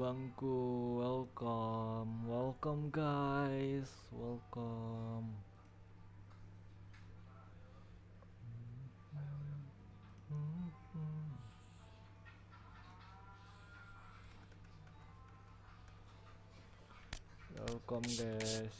abangku, welcome guys, welcome. Welcome guys.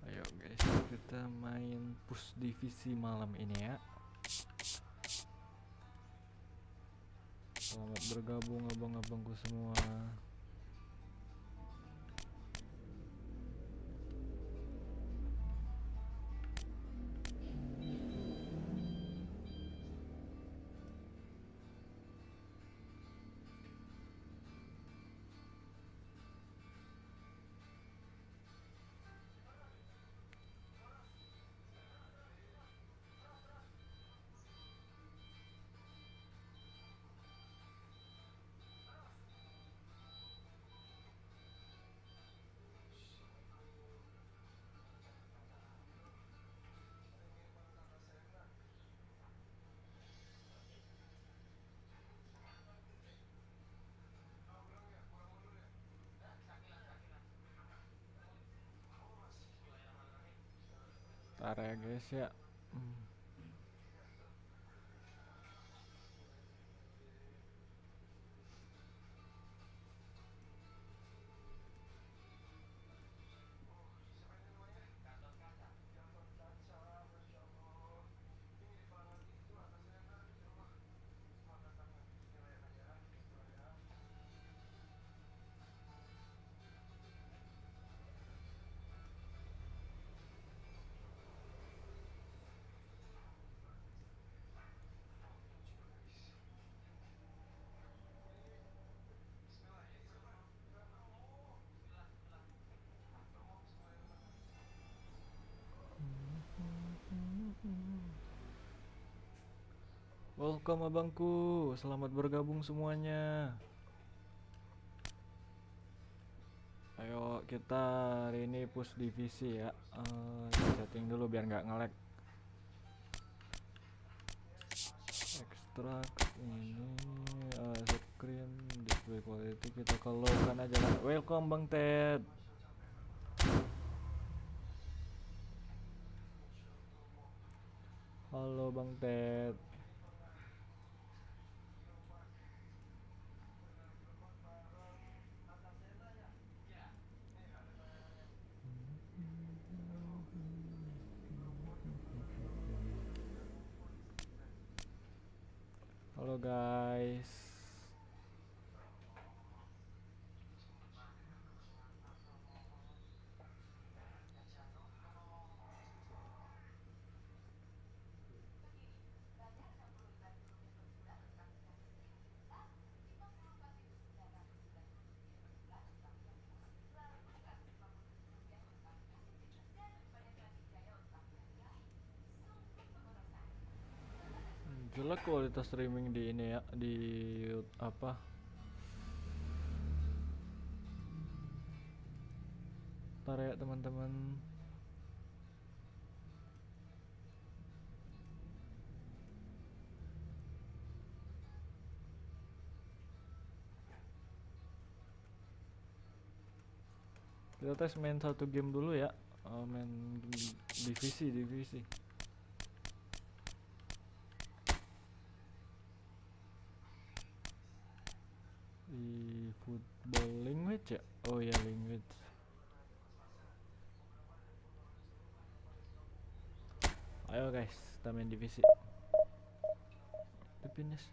Ayo guys, kita main push divisi malam ini ya. Selamat bergabung abang-abangku semua. Ntar ya guys ya. Welcome abangku, selamat bergabung semuanya. Ayo kita hari ini push divisi ya. Setting dulu biar nggak nge-lag. Ekstrak ini screen display quality kita kalau kan aja lah. Welcome Bang Ted. Halo Bang Ted. Halo guys. Jelek kualitas streaming di ini ya, di apa? Ntar ya teman-teman. Kita tes main satu game dulu ya. Main divisi. eFootball language ya? Oh ya language. Ayo guys, kita main divisi. Finish.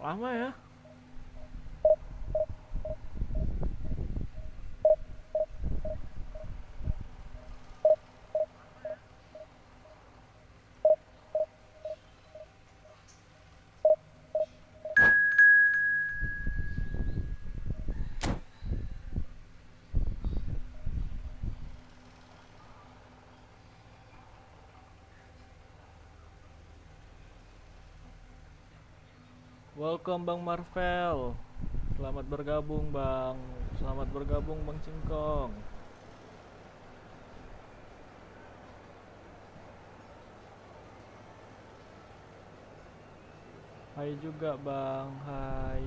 Lama ya. Welcome Bang Marvel. Selamat bergabung Bang. Selamat bergabung Bang Cingkong. Hai juga Bang. Hai.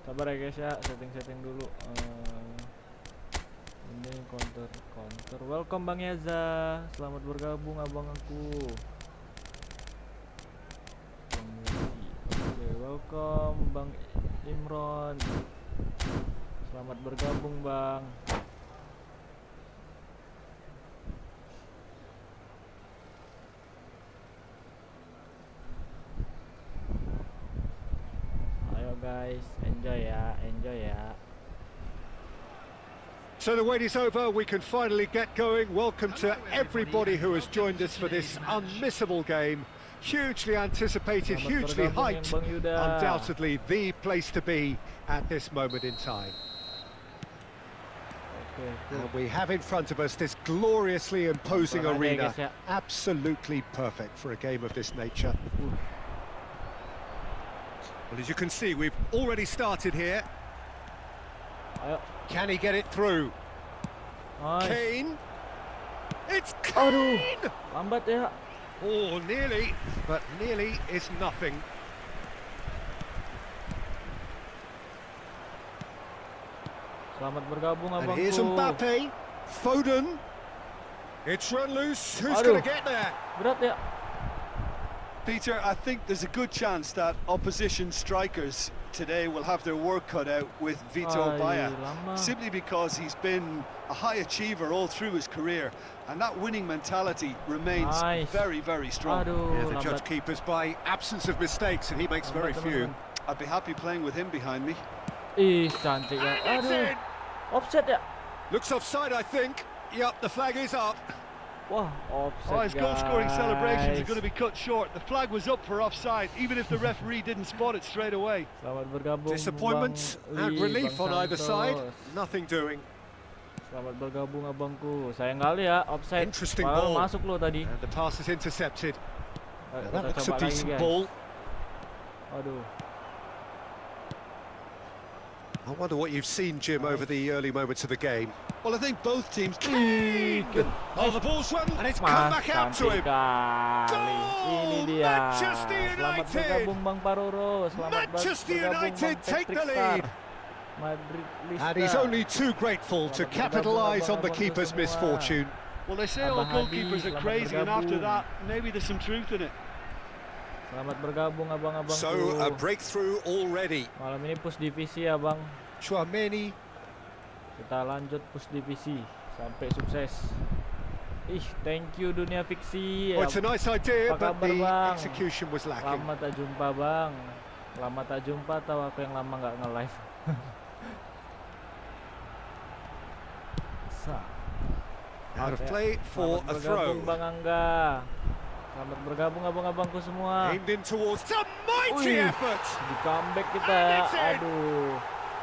Sabar ya guys ya, setting dulu. Ini counter. Welcome Bang Yaza, selamat bergabung abang aku. Oke, welcome Bang Imron, selamat bergabung Bang. Guys, enjoy ya. So the wait is over, we can finally get going. Welcome to everybody who has joined us for this unmissable game. Hugely anticipated, hugely hyped, undoubtedly the place to be at this moment in time. And we have in front of us this gloriously imposing arena, absolutely perfect for a game of this nature. Well, as you can see, we've already started here. Can he get it through? Kane. It's Kane! Lambat ya. Oh, nearly, but nearly is nothing. Selamat bergabung abangku. And here's Mbappe. Foden. It's run loose. Who's going to get there? Berat ya. Peter, I think there's a good chance that opposition strikers today will have their work cut out with Vito Baya, simply because he's been a high achiever all through his career, and that winning mentality remains very, very strong. Yeah, the judge keepers by absence of mistakes, and he makes very few. I'd be happy playing with him behind me. Cantik ya. Aduh. Offset ya. Looks offside, I think. Yep, the flag is up. Wah, offside, his goal-scoring celebrations are going to be cut short. The flag was up for offside, even if the referee didn't spot it straight away. Selamat bergabung. Disappointment and relief on either side. Nothing doing. Selamat bergabung abangku. Sayang kali ya, offside. Interesting ball. Masuk lo tadi. And the pass is intercepted. That looks a coba decent lagi, ball. Aduh. I wonder what you've seen, Jim, over the early moments of the game. Well, I think both teams... Oh, the ball's run, and it's come back out to him. Goal! Manchester United! Selamat bergabung Bang Paroro. Manchester United take the lead. And he's only too grateful to capitalise on the keeper's misfortune. Well, they say all goalkeepers are crazy, and after that, maybe there's some truth in it. Selamat bergabung abang-abangku. So a breakthrough already. Malam ini push divisi ya bang. Chouameni. Kita lanjut push divisi sampai sukses. Thank you dunia fiksi. Oh, it's a nice idea, but the bang? execution was lacking. Lama tak jumpa bang. Lama tak jumpa, tahu aku yang lama nggak nge-live. Out of play for a throw. Bang Angga. Selamat bergabung abang-abangku semua. Aimed in towards a mighty effort. Di comeback kita. Aduh.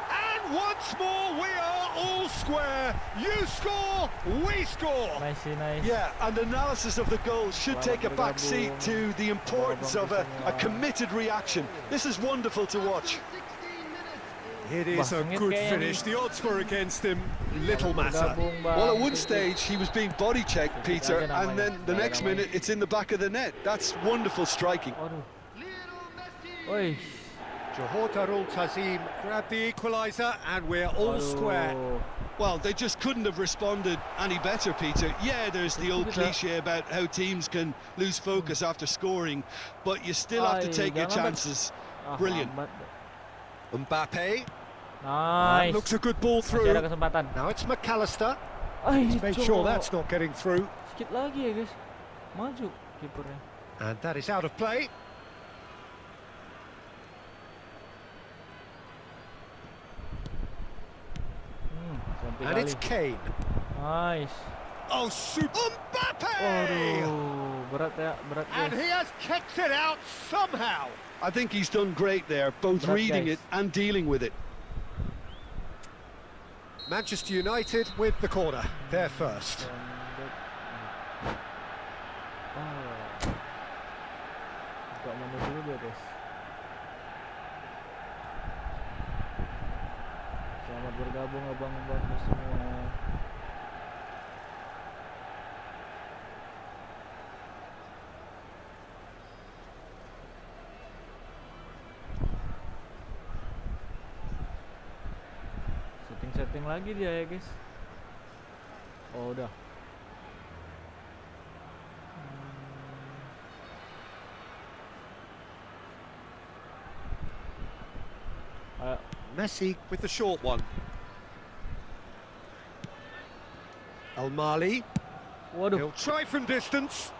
And once more we are all square. You score, we score. Nice. Yeah, and analysis of the goal should take a back seat to the importance of a committed reaction. This is wonderful to watch. It is a good finish. The odds were against him. Little matter. Well, at one stage he was being body checked, Peter, and then the next minute it's in the back of the net. That's wonderful striking. Johor Darul Tazim grabbed the equaliser, and we're all square. Well, they just couldn't have responded any better, Peter. Yeah, there's the old cliche about how teams can lose focus after scoring, but you still have to take your chances. Brilliant. Mbappe. Nice. Looks a good ball Masih through. ada kesempatan. Now it's McAllister. Ay, He's made sure cok. that's not getting through. Sedikit lagi ya guys. Maju kipernya. And that is out of play. Cantik And kali. it's Kane. Nice. Oh, super. Mbappe! Waduh, berat ya, berat And guys. he has kicked it out somehow. I think he's done great there, both Berat, reading guys. it and dealing with it. Manchester United with the corner. They're first. Agak mana dulu dia guys. Selamat bergabung abang-abang semua. Setting lagi dia ya guys. Oh udah. Ayo. Messi with the short one. Al Mali. Waduh, He'll try from distance.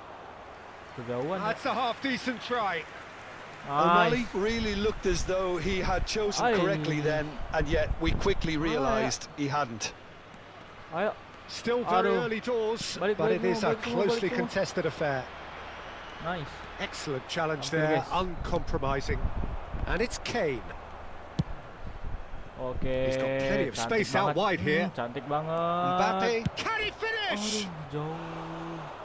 kejauhan ya. That's a half-decent try. O'Malley Nice. really looked as though he had chosen Aye. correctly then, and yet we quickly realised he hadn't. Ayo. Still very Aduh. early doors, Balik, but balik it is semua, a balik semua, closely balik semua. contested affair. Nice. Excellent challenge Hampir, there, guys. uncompromising. And it's Kane. Oke. He's got plenty of cantik space out banget. wide here. Cantik banget. Mbappe, can he finish? Aduh, jauh.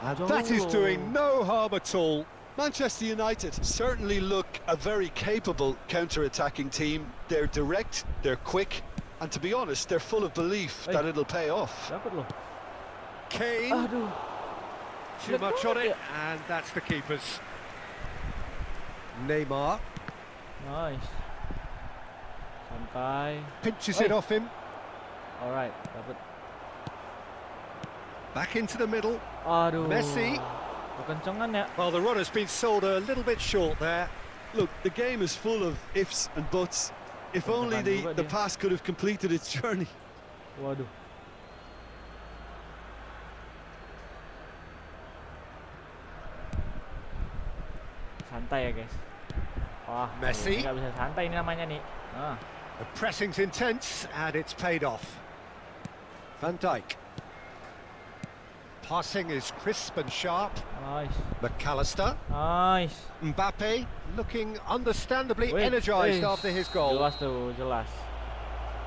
And Jauh that is loh. doing no harm at all. Manchester United certainly look a very capable counter-attacking team. They're direct, they're quick, and to be honest, they're full of belief Hey. that it'll pay off. Dapat loh. Kane, Aduh. too much on it, ya. and that's the keepers. Neymar Nice. Santai. pinches Oi. it off him. Alright, dapat. Back into the middle. Aduh. Messi. Kekencengan ya. Well, the runner's been sold a little bit short there. Look, the game is full of ifs and buts. If only Tekan juga the dia. pass could have completed its journey. Waduh. Santai ya guys. Wah, Messi. nggak bisa santai ini namanya nih. Ah, The pressing's intense, and it's paid off. Van Dijk. Passing is crisp and sharp. nice. McAllister. Nice. Mbappe looking understandably Wait, energised wait. after his goal. Jelas tuh, jelas.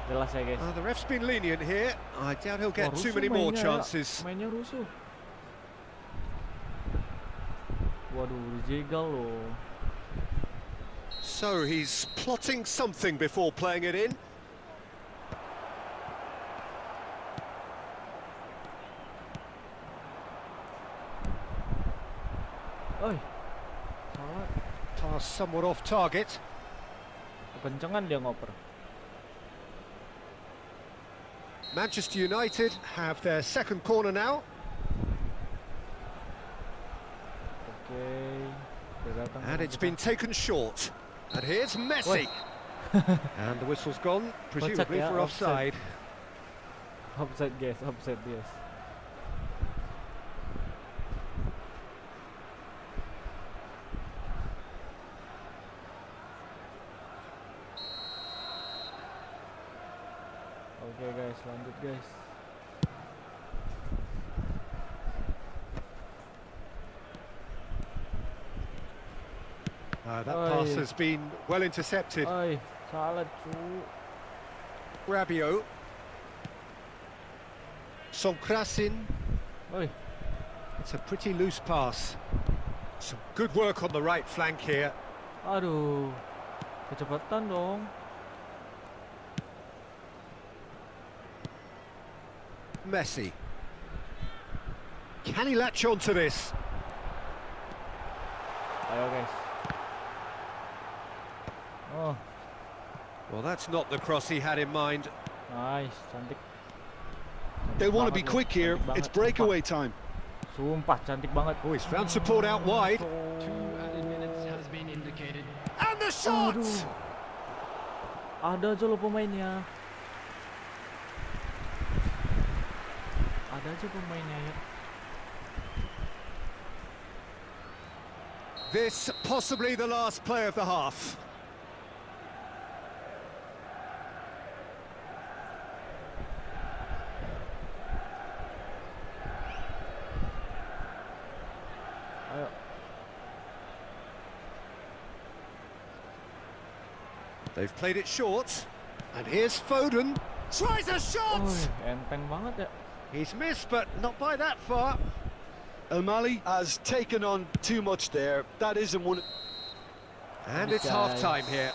Jelas ya guys. The ref's been lenient here. I doubt he'll get Wah, too rusuh many more mainnya ya. chances. Mainnya rusuh. Waduh, dijegal loh. So he's plotting something before playing it in. Oi. Salah. Pass somewhat off target. Kekencengan dia ngoper. Manchester United have their second corner now. Oke. Udah datang. And teman it's kita. been taken short. And here's Messi. And the whistle's gone, presumably ya, for offside. offside. Offside guys, offside guys. Oke guys, lanjut guys. That Oi. pass has been well intercepted. Oi, salah cu. Rabiot. Sonkrasin. Oi, It's a pretty loose pass. Some good work on the right flank here. aduh. Kecepatan dong. Messi. Can he latch on to this? Ayo guys. Oh, Well, that's not the cross he had in mind. nice, cantik. They want to be Banget loh, quick here. cantik It's banget, breakaway time. Sumpah, cantik banget. Oh, he's found support out wide. 2 added minutes has been indicated. And the shot! Aduh. Ada aja lo pemainnya. Ada aja pemainnya ya. This possibly the last play of the half. Ayo. They've played it short, and here's Foden. Tries a shot! Enteng banget ya. He's missed, but not by that far. Mali has taken on too much there. That isn't one. And it's half-time here.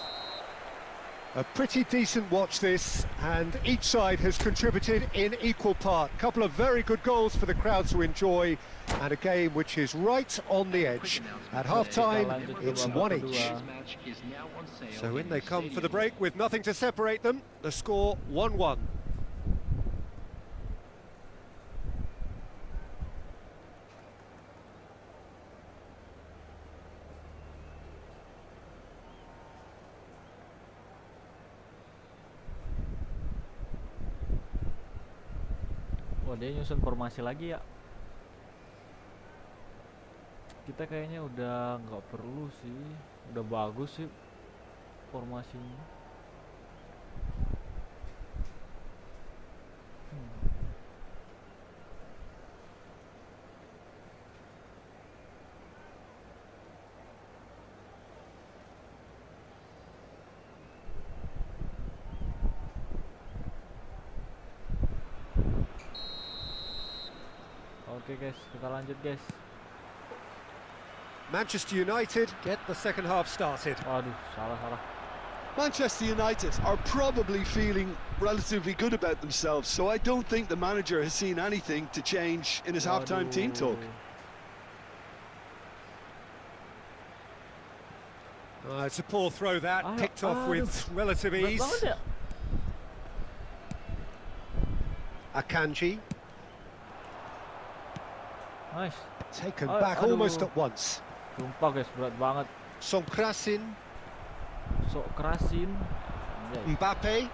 A pretty decent watch this, and each side has contributed in equal part. Couple of very good goals for the crowd to enjoy, and a game which is right on the edge. At half-time, it's 1 each. So in they come for the break with nothing to separate them. The score 1-1. Wah, dia nyusun formasi lagi ya. Kita kayaknya udah nggak perlu sih, udah bagus sih formasinya. Oke guys, kita lanjut guys. Manchester United get the second half started. Waduh, salah. Manchester United are probably feeling relatively good about themselves, so I don't think the manager has seen anything to change in his half-time team talk. It's a poor throw that, picked off with relative ease. Akanji. Nice. Taken back almost at once. Sumpah guys, berat banget. Songkrasin. Sok kerasin. Mbappe.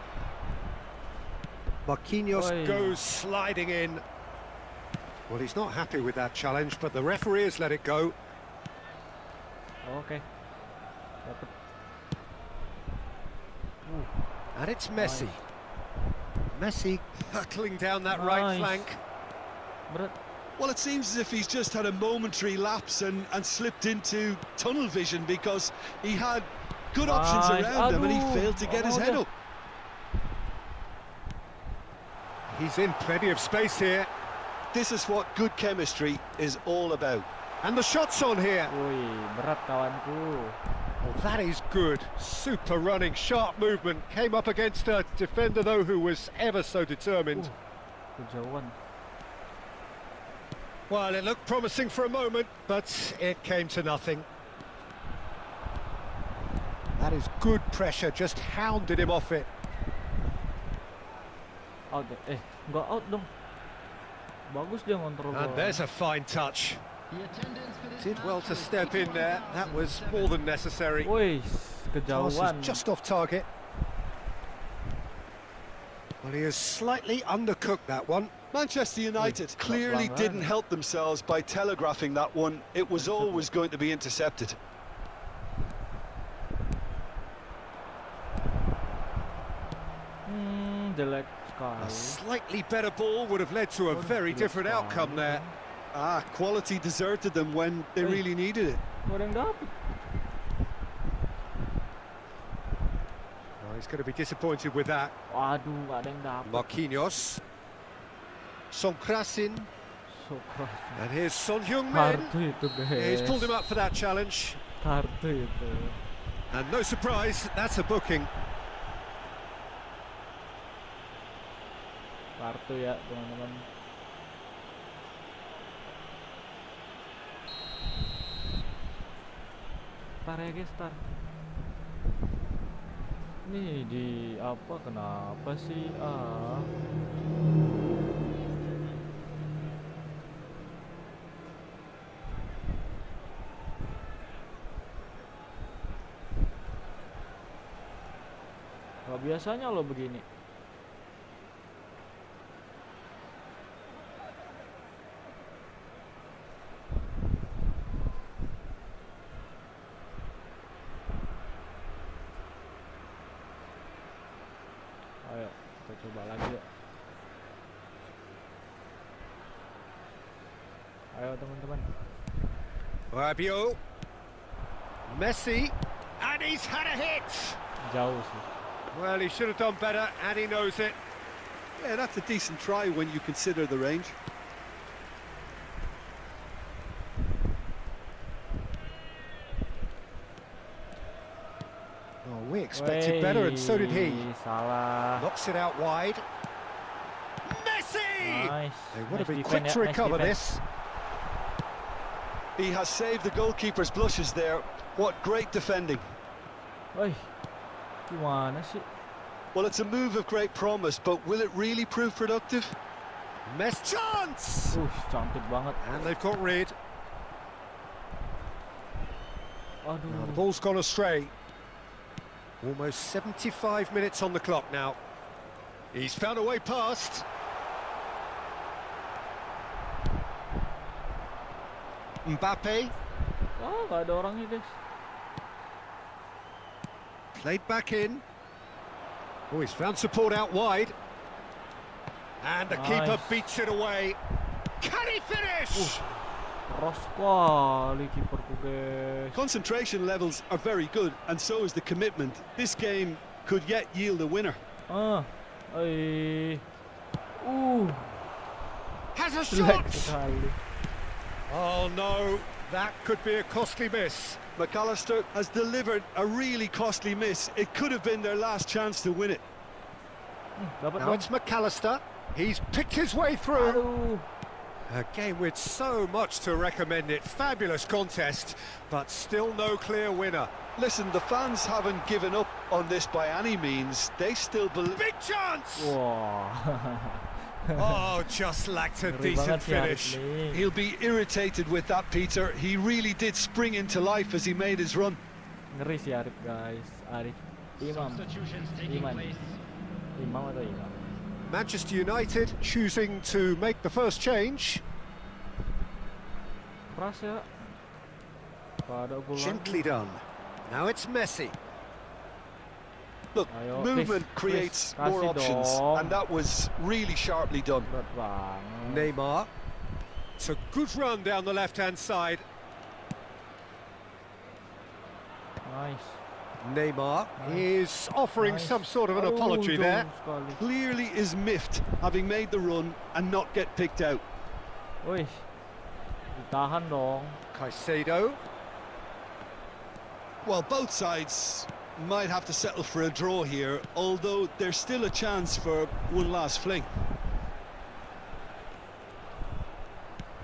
Marquinhos goes sliding in. Well, he's not happy with that challenge, but the referee has let it go. Oke. Dapet. And it's Messi. Messi hurtling down that right flank. Berat. Well, it seems as if he's just had a momentary lapse and slipped into tunnel vision, because he had good options around him and he failed to get his head up. He's in plenty of space here. This is what good chemistry is all about. And the shot's on here. Wih, berat kawanku. Oh, that is good. Super running, sharp movement. Came up against a defender, though, who was ever so determined. Kejauhan. Well, it looked promising for a moment, but it came to nothing. That is good pressure, just hounded him off it. Out deh. Nggak out dong. Bagus dia ngontrol. And there's a fine touch. Did well to step in there. That was more than necessary. Wih, Pass kejauhan. is just off target. Well, he has slightly undercooked that one. Manchester United clearly didn't help themselves by telegraphing that one. It was always going to be intercepted. Jelek sekali. A slightly better ball would have led to a very different outcome there. Quality deserted them when they really needed it. Gak ada yang dapet. Oh, he's going to be disappointed with that. Waduh, gak ada yang dapet. Marquinhos. Songkrasin. So keras. And here's Son Heung-min. Kartu itu guys. He's pulled him up for that challenge. Kartu itu. And no surprise, that's a booking. Kartu ya teman-teman. Tar ya guys, tar. Nih di apa, kenapa sih Gak biasanya lo begini. Ayo kita coba lagi yuk. Ayo teman-teman. Rabiot, Messi, and he's had a hit. Jauh sih. Well, he should have done better, and he knows it. Yeah, that's a decent try when you consider the range. Oh, we expected better, and so did he. Salah. Knocks it out wide. Messi! Nice. They would have Nice been quick defend, to ya. Nice recover defend. this. He has saved the goalkeeper's blushes there. What great defending. Woi, gimana sih? Well, it's a move of great promise, but will it really prove productive? Messi chance! Cantik banget. And they've got rid. Now, the Aduh. ball's gone astray. Almost 75 minutes on the clock now. He's found a way past. Mbappe Oh, gak ada orangnya guys. played back in. Oh, he's found support out wide. And the keeper Nice. beats it away. Can he finish? Keras sekali kiperku guys. Concentration levels are very good, and so is the commitment. This game could yet yield a winner. Eh. Has a Jelek shot! sekali. Oh no, that could be a costly miss. McAllister has delivered a really costly miss. It could have been their last chance to win it. Dapat Now dong. it's McAllister. He's picked his way through. Aduh. A game with so much to recommend it. Fabulous contest, but still no clear winner. Listen, the fans haven't given up on this by any means. They still believe. Big chance! Wah. Oh, just lacked a Ngeri decent banget sih Arif finish. nih. He'll be irritated with that, Peter. He really did spring into life as he made his run. Ngeri sih Arif guys. Arif. Imam. Iman. Imam atau Imam? Manchester United choosing to make the first change. Keras ya. Gak ada gol Gently lagi. done. Now it's Messi. Look, Ayo, movement please, creates more kasih options, dong. and that was really sharply done. Berat banget. Neymar. It's a good run down the left-hand side. Nice. Neymar Nice. is offering Nice. some sort of an Aduh, apology jauh there. sekali. Clearly is miffed, having made the run and not get picked out. Wih. Ditahan dong. Caicedo. Well, both sides might have to settle for a draw here, although there's still a chance for one last fling.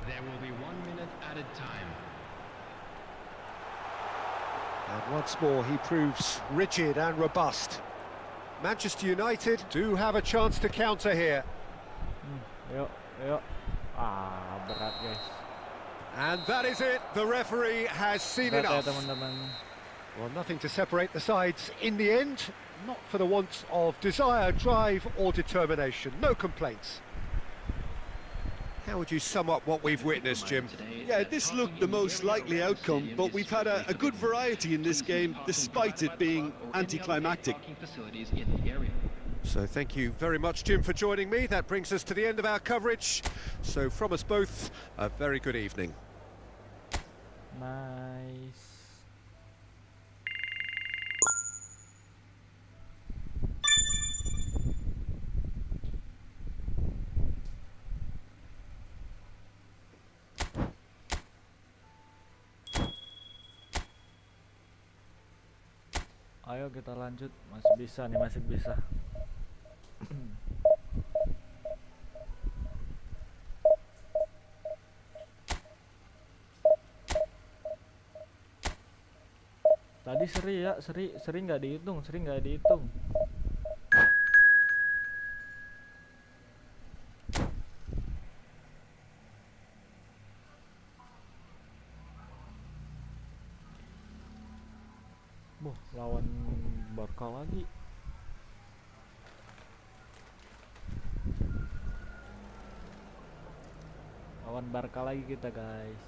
There will be 1 minute added time. And once more he proves rigid and robust. Manchester United do have a chance to counter here. Yuk, yuk. Berat guys. And that is it. The referee has seen Berat ya enough. teman-teman. Well, nothing to separate the sides in the end. Not for the want of desire, drive or determination. No complaints. How would you sum up what we've witnessed, Jim? Yeah, this looked the most likely outcome, but we've had a good variety in this game, despite it being anticlimactic. So thank you very much, Jim, for joining me. That brings us to the end of our coverage. So from us both, a very good evening. Nice. Ayo kita lanjut, masih bisa nih, masih bisa. Tadi seri ya, seri nggak dihitung, seri nggak dihitung. Lawan Barca lagi. lawan Barca lagi kita, guys.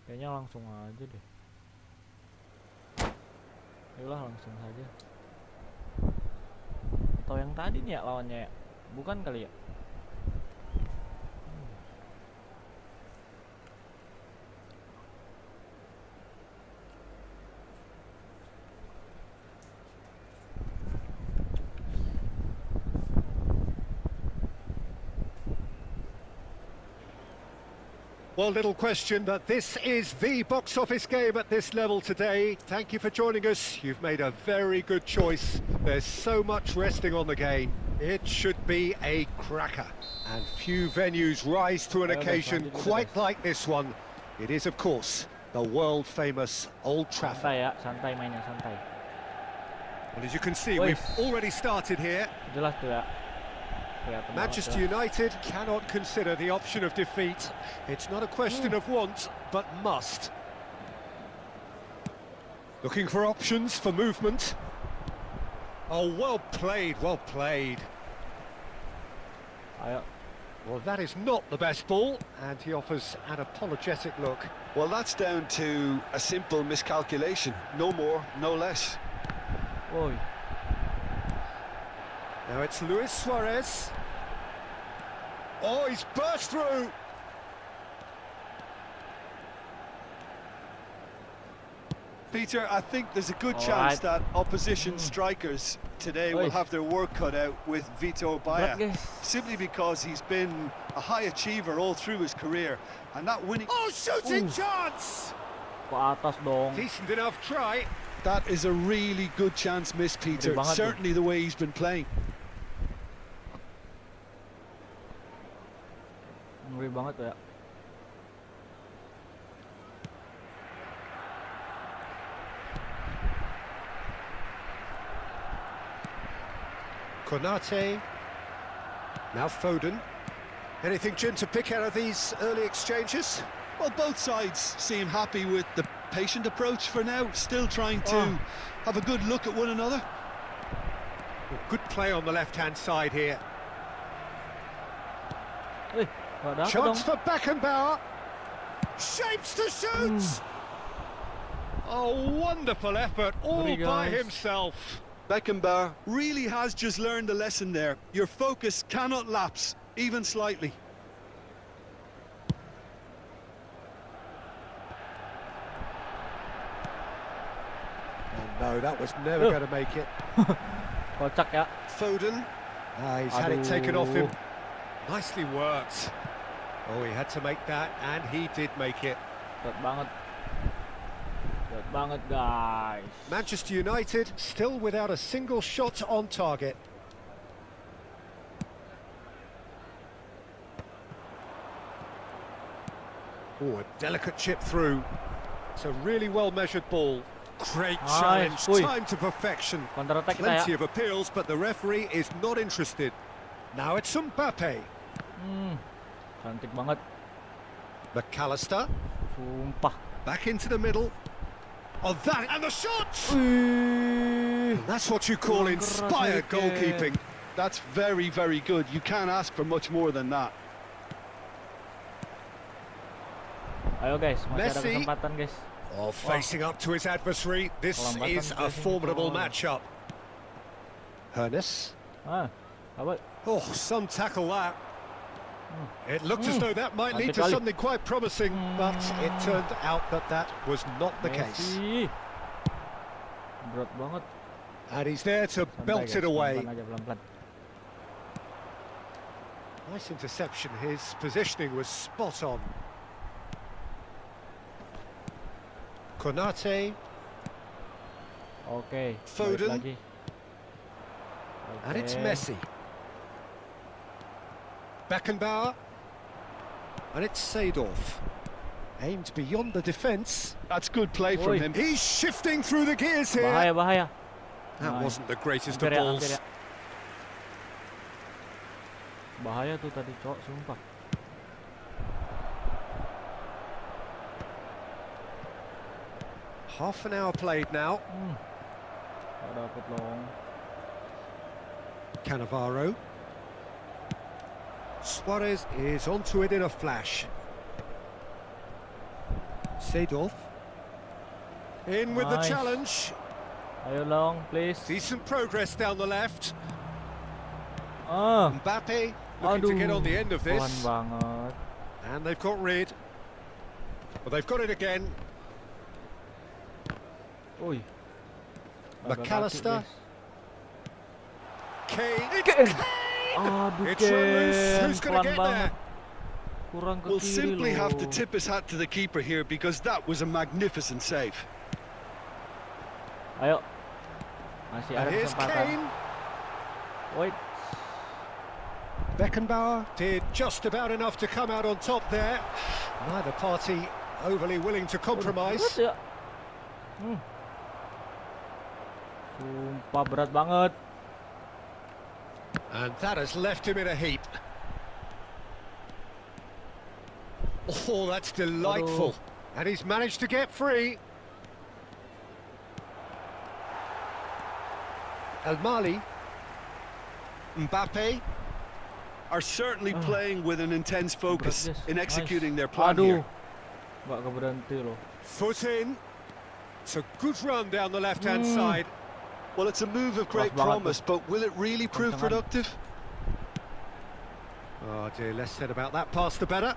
Kayaknya langsung aja deh. Ayolah langsung saja. Atau yang tadi nih ya lawannya ya? Bukan kali ya? Well, little question that this is the box office game at this level today. Thank you for joining us. You've made a very good choice. There's so much resting on the game. It should be a cracker. And few venues rise to an occasion quite like this one. It is, of course, the world-famous Old Trafford. Santai ya, santai mainnya, santai. Well, as you can see, we've already started here. Jelas tuh ya. Manchester United cannot consider the option of defeat. It's not a question of want, but must. Looking for options for movement. Oh, well played, well played. Well, that is not the best ball, and he offers an apologetic look. Well, that's down to a simple miscalculation. No more, no less. Oi. Now it's Luis Suarez. Oh, he's burst through. Peter, I think there's a good chance that opposition strikers today will have their work cut out with Vitor Baia, simply because he's been a high achiever all through his career, and that winning... Oh, shooting chance! Ke atas dong. Decent enough try. That is a really good chance missed, Peter. Certainly the way he's been playing. Ngeri banget ya. Konate. Now Foden. Anything, Jim, to pick out of these early exchanges? Well, both sides seem happy with the patient approach for now, still trying to have a good look at one another. Well, good play on the left-hand side here. Chance for Beckenbauer. Shapes to shoot! Oh, wonderful effort, all by himself. Beckenbauer really has just learned a lesson there. Your focus cannot lapse, even slightly. No, that was never going to make it. Kocak ya. Foden. He's had it taken off him. Nicely worked. Oh, he had to make that, and he did make it. Berat banget. Berat banget, guys. Manchester United still without a single shot on target. Oh, a delicate chip through. It's a really well-measured ball. Great challenge, time to perfection. Plenty of appeals, but the referee is not interested. Now it's Mbappe. Cantik banget. McAllister. Sumpah. Back into the middle. Oh, that, and the shot! That's what you call inspired goalkeeping. That's very, very good. You can't ask for much more than that. Ayo guys, masih ada Messi. kesempatan guys. Oh, facing up to his adversary. This is a formidable matchup. Hernes. Apa? Oh, some tackle that. It looked as though that might lead to something quite promising, but it turned out that that was not the case. Berat banget. And he's there to belt it away. Pelan-pelan aja, pelan-pelan. Nice interception. His positioning was spot on. Konate. Oke. Foden. Lagi. And it's Messi. Beckenbauer. And it's Seedorf. Aimed beyond the defence. That's good play from him. He's shifting through the gears here. Bahaya, bahaya. That wasn't the greatest of Hampir ya, balls. hampir ya. Bahaya tuh tadi, cok, sumpah. Half an hour played now. Gak dapet long. Cannavaro. Suarez is onto it in a flash. Seedorf. In with the Nice. challenge. Ayo long, please. Decent progress down the left. Ah, Mbappe looking to get on the end of pelan this. banget. And they've got rid. Well, they've got it again. Ui. McAllister. Kane. Aduh, It's run loose. Ken, Who's going to pelan get banget. there? Kurang ke We'll kiri simply have to loh. tip his hat to the keeper here because that was a magnificent save. Ayo. Masih And ada here's kesempatan. Kane. Wait. Beckenbauer did just about enough to come out on top there. Neither party overly willing to compromise. Berat ya. Sumpah berat banget. And that has left him in a heap. Oh, that's delightful. And he's managed to get free. El Mali. Mbappe. Are certainly playing with an intense focus Berat, yes. in Nice. executing their plan Aduh. here. Gak keberhenti loh. Foot in. It's a good run down the left-hand side. Well, it's a move of great banget promise, but will it really prove Kencengan. productive? Oh dear, less said about that pass the better.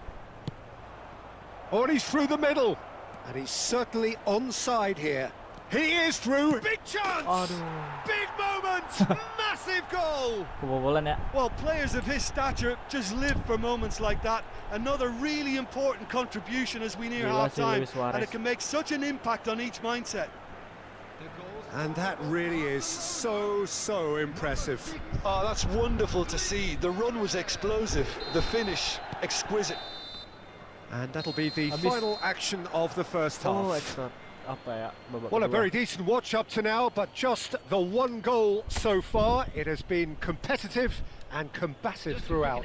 Oh, and he's through the middle. And he's certainly onside here. He is through. Big chance! Aduh. Big moment! Massive goal! Kebobolan ya. Well, players of his stature just live for moments like that. Another really important contribution as we near Gila sih half-time, Luis Suarez. and it can make such an impact on each mindset. And that really is so impressive. Oh, that's wonderful to see. The run was explosive, the finish exquisite. And that'll be the Habis- final action of the first half. Oh, extra apa ya? Babak Well, a kedua. very decent watch up to now, but just the one goal so far. It has been competitive and combative throughout.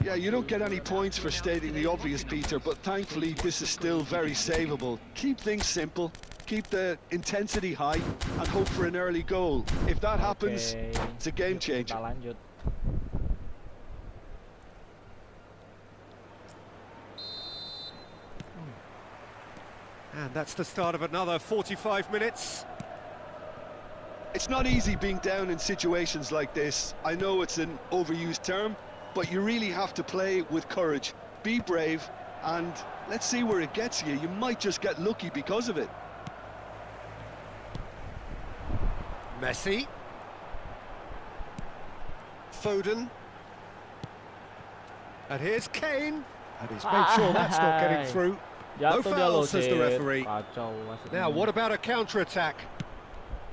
Yeah, you don't get any points for stating the obvious, Peter, but thankfully this is still very savable. Keep things simple, keep the intensity high, and hope for an early goal. If that happens, Oke, it's a game yuk changer. Kita lanjut. And that's the start of another 45 minutes. It's not easy being down in situations like this. I know it's an overused term, but you really have to play with courage. Be brave, and let's see where it gets you. You might just get lucky because of it. Messi. Foden. And here's Kane. And he's made sure that's not getting through. No Jatuh dia foul, loh, says the Sid. referee. Kacau wasit Now, ini. what about a counter-attack?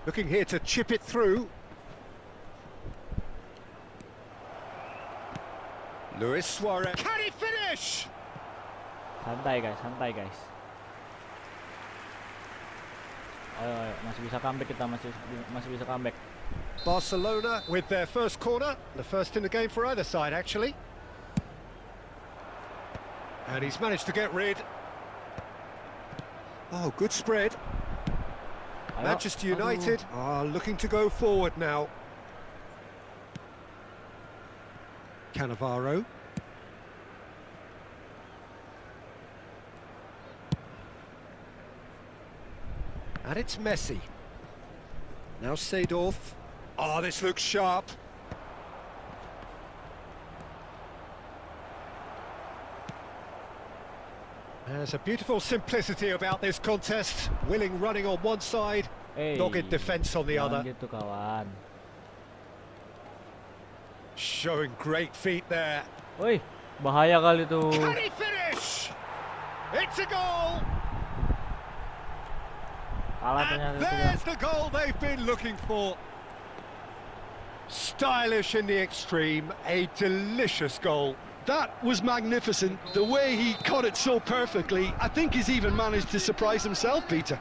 Looking here to chip it through. Luis Suarez. Can he finish? Santai guys, santai guys. Ayo, masih bisa comeback kita, masih bisa comeback. Barcelona with their first corner. The first in the game for either side, actually. And he's managed to get rid. Oh, good spread. Ayo. Manchester Aduh. United are looking to go forward now. Cannavaro. And it's Messi. Now Seedorf. Oh, this looks sharp. There's a beautiful simplicity about this contest. Willing running on one side, dogged defence on the Jangan other. gitu kawan. Showing great feet there. Woi, bahaya kali tuh. Can he finish? It's a goal! Kalah And ternyata itu ya. there's the goal they've been looking for. Stylish in the extreme, a delicious goal. That was magnificent. The way he caught it so perfectly, I think he's even managed to surprise himself, Peter.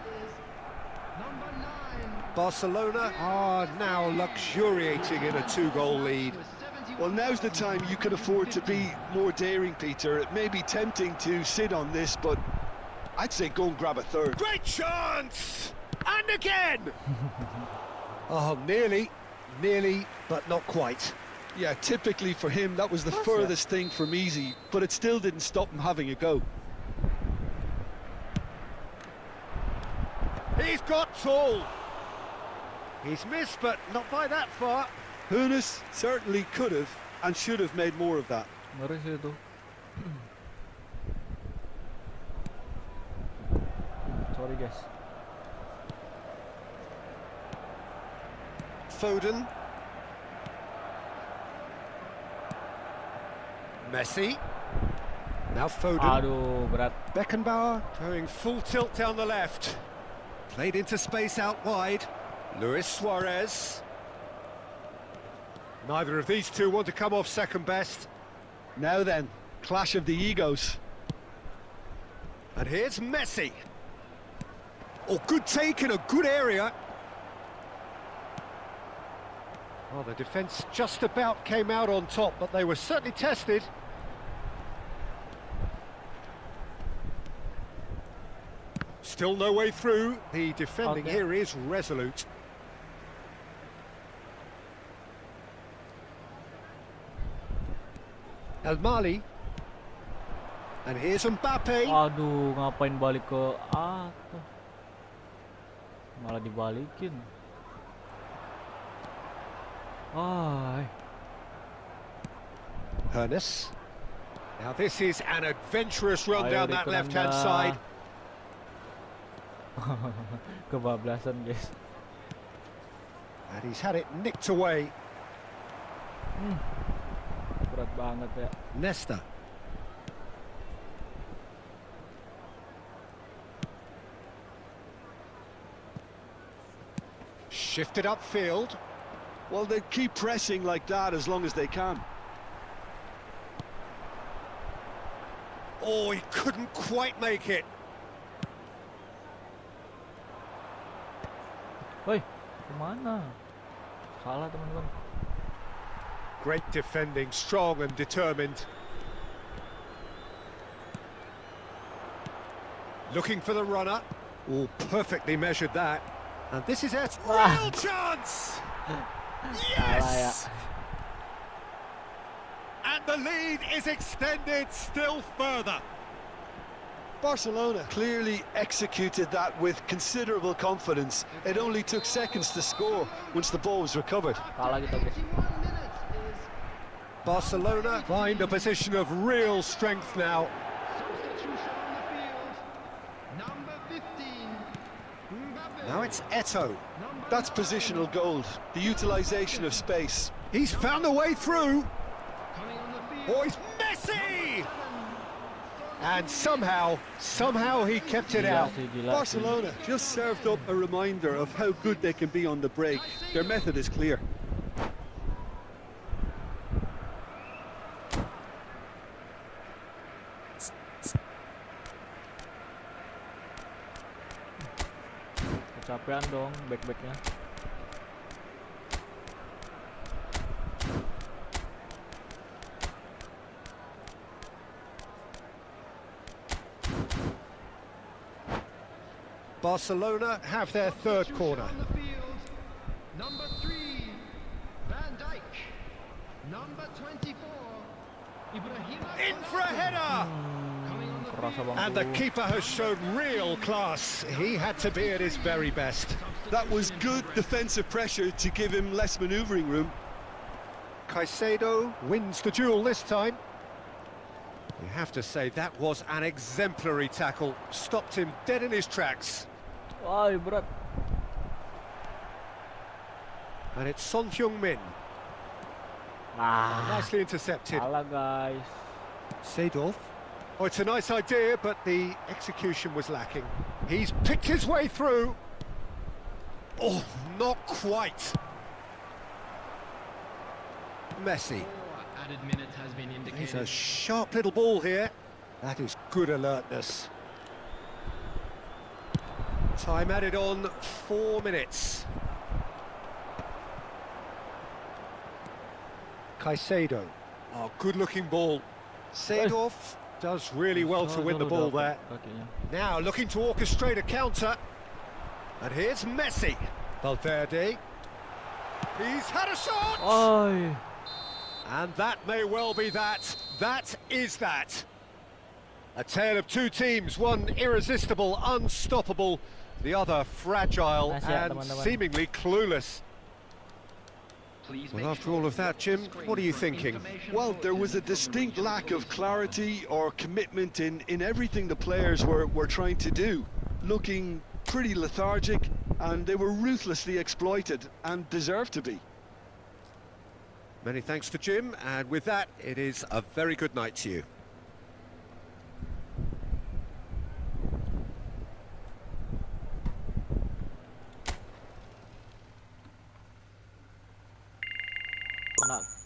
Barcelona are now luxuriating in a two-goal lead. Well, now's the time you can afford to be more daring, Peter. It may be tempting to sit on this, but I'd say go and grab a third. Great chance! And again! Oh, nearly, but not quite. Yeah, typically for him, that was the furthest thing from easy, but it still didn't stop him having a go. He's got tall. He's missed, but not by that far. Hoeneß certainly could have and should have made more of that. Ngeri sih itu. Sorry guys. Foden. Messi. Now Foden. Aduh, berat. Beckenbauer going full tilt down the left. Played into space out wide. Luis Suarez. Neither of these two want to come off second best. Now then, clash of the egos. And here's Messi. Oh, good take in a good area. Well, the defence just about came out on top, but they were certainly tested. Still no way through. The defending here is resolute. El Mali. And here's Mbappe. Aduh, ngapain balik ke atas? Malah dibalikin. Hoeneß. Now this is an adventurous run Ayo, down that Rico left-hand Nanda. side. Kebablasan guys. And he's had it nicked away. Berat banget ya. Nesta. Shifted upfield. Well, they keep pressing like that as long as they can. Oh, he couldn't quite make it. Woi, kemana? Salah teman-teman. Great defending, strong and determined. Looking for the runner. Oh, perfectly measured that. And this is it. Real chance! Yes! And the lead is extended still further. Barcelona clearly executed that with considerable confidence. It only took seconds to score once the ball was recovered. Kalah kita guys. Barcelona find a position of real strength now. Now it's Eto'o. That's positional gold, the utilisation of space. He's found a way through. Oh, it's Messi! And somehow he kept it out. Barcelona just served up a reminder of how good they can be on the break. Their method is clear. Kecapean dong back-backnya. Barcelona have their third corner. Number 3, Van Dijk. Number 24, Ibrahima. In for a header! And the keeper has shown real class. He had to be at his very best. That was good defensive pressure to give him less manoeuvring room. Caicedo wins the duel this time. You have to say that was an exemplary tackle. Stopped him dead in his tracks. Wah, berat. And it's Son Heung-min. Nicely intercepted. Salah guys. Seedorf. Oh, it's a nice idea, but the execution was lacking. He's picked his way through. Oh, not quite. Messi. Added minute has been indicated. He's a sharp little ball here. That is good alertness. Time added on 4 minutes. Caicedo. Oh, good-looking ball. Seedorf. Does really well to win the ball there. Now looking to orchestrate a counter. And here's Messi. Valverde. He's had a shot! Oi. And that may well be that. That is that. A tale of two teams, one irresistible, unstoppable, the other fragile and seemingly clueless. Well, after all of that, Jim, what are you thinking? Well, there was a distinct lack of clarity or commitment in everything the players were trying to do. Looking pretty lethargic, and they were ruthlessly exploited and deserved to be. Many thanks to Jim, and with that, it is a very good night to you.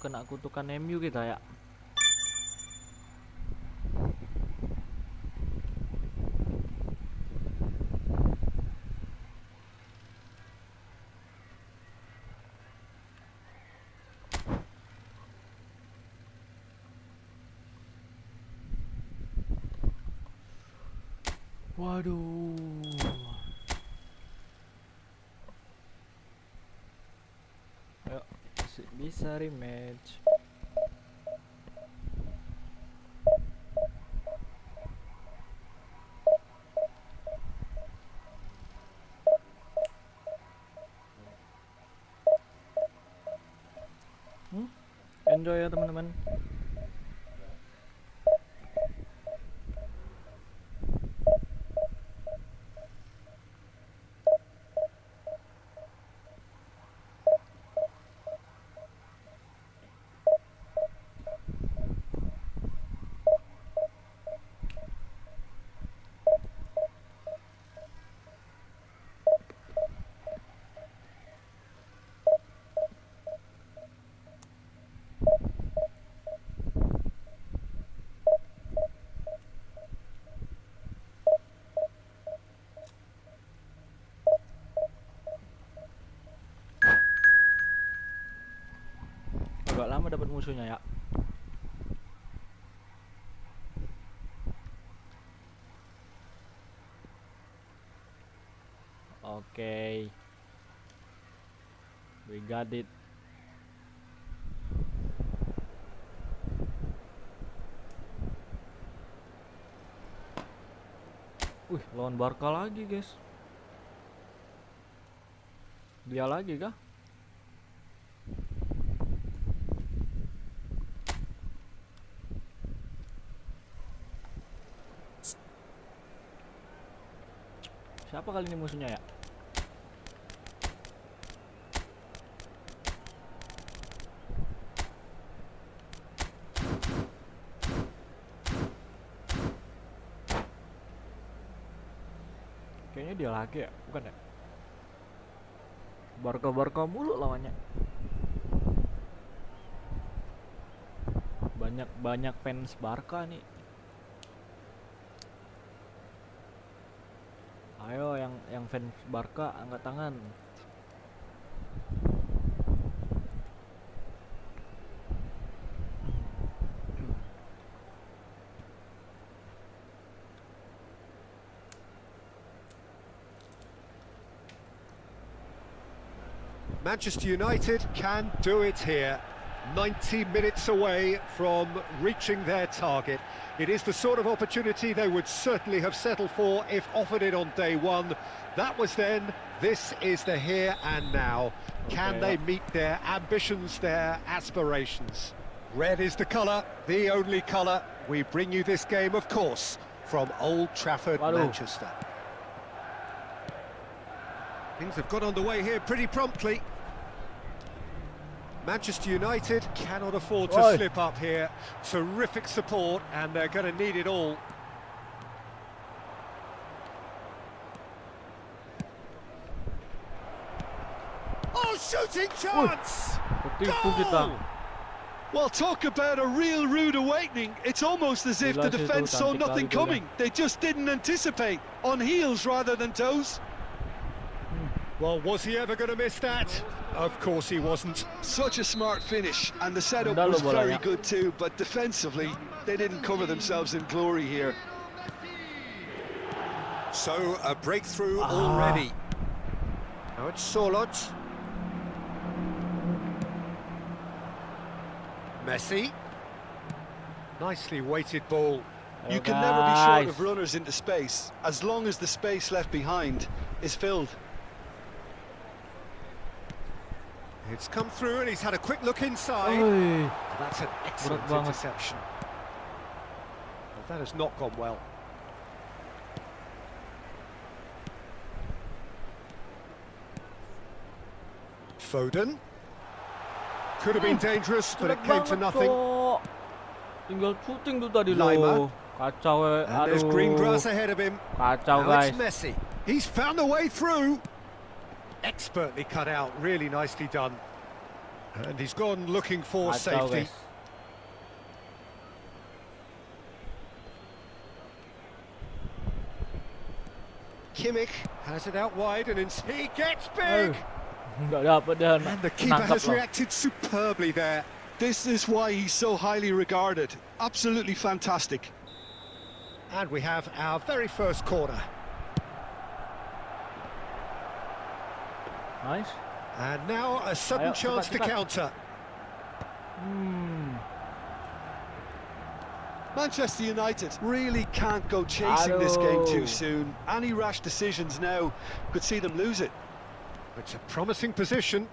Kena kutukan MU kita ya. Waduh. Ayo, masih bisa rematch. Enjoy ya teman-teman. Agak lama dapat musuhnya ya. Oke. We got it. Wih, lawan Barca lagi, guys. Dia lagi kah? Siapa kali ini musuhnya ya? Kayaknya dia lagi ya, bukan ya? Barca mulu lawannya. Banyak fans Barca nih. Ayo yang fans Barca angkat tangan. Manchester United can do it here. 90 minutes away from reaching their target. It is the sort of opportunity they would certainly have settled for if offered it on day one. That was then, this is the here and now. Can they meet their ambitions, their aspirations? Red is the colour, the only colour. We bring you this game, of course, from Old Trafford, Manchester. Things have got underway here pretty promptly. Manchester United cannot afford to slip up here. Terrific support, and they're going to need it all. Oh, shooting chance! Goal! Well, talk about a real rude awakening. It's almost as if the defence saw nothing coming. They just didn't anticipate. On heels rather than toes. Well, was he ever going to miss that? Of course he wasn't. Such a smart finish, and the setup was very good too, but defensively, They didn't cover themselves in glory here. So a breakthrough already. Now it's Solot. Messi. Nicely weighted ball. You can never be short of runners into space, as long as the space left behind is filled. It's come through and he's had a quick look inside. That's an excellent interception. Well, that has not gone well. Foden. Could have been dangerous, but it came to nothing. Tinggal shooting tuh tadi Lima. loh. Kacau ya. And there's green grass ahead of him. Kacau Now guys. it's Messi. He's found a way through. Expertly cut out, really nicely done. And he's gone looking for Kacau safety. guys. Kimmich has it out wide and he gets big. Nggak dapat dan And the keeper nangkap has loh. reacted superbly there. This is why he's so highly regarded. Absolutely fantastic. And we have our very first corner. Nice. And now a sudden Ayo, chance cepat, to cepat. counter. Manchester United really can't go chasing this game too Aduh. soon. Any rash decisions now could see them lose it. It's a promising position.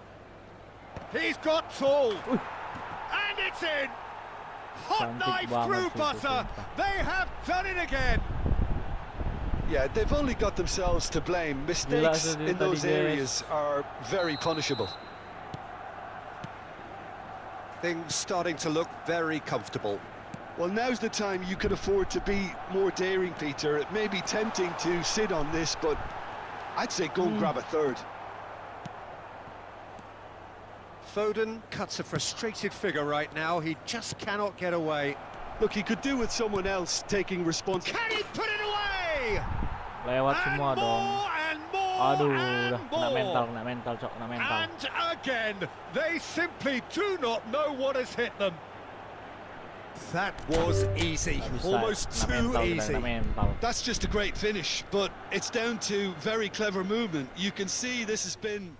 He's got tall. And it's in. Hot Cantik knife banget through itu, butter. sumpah. They have done it again. Yeah, they've only got themselves to blame. Mistakes tadi, in those guys. areas are very punishable. Things starting to look very comfortable. Well, now's the time you can afford to be more daring, Peter. It may be tempting to sit on this, but I'd say go and grab a third. Foden cuts a frustrated figure right now. He just cannot get away. Look, he could do with someone else taking responsibility. Can he put it away? Lewat And semua dong. more and more Aduh, and udah kena mental, more. kena mental, cok, kena mental. And again, they simply do not know what has hit them. That was easy, Nggak bisa, almost kena too mental, udah easy. kena mental. That's just a great finish, but it's down to very clever movement. You can see this has been...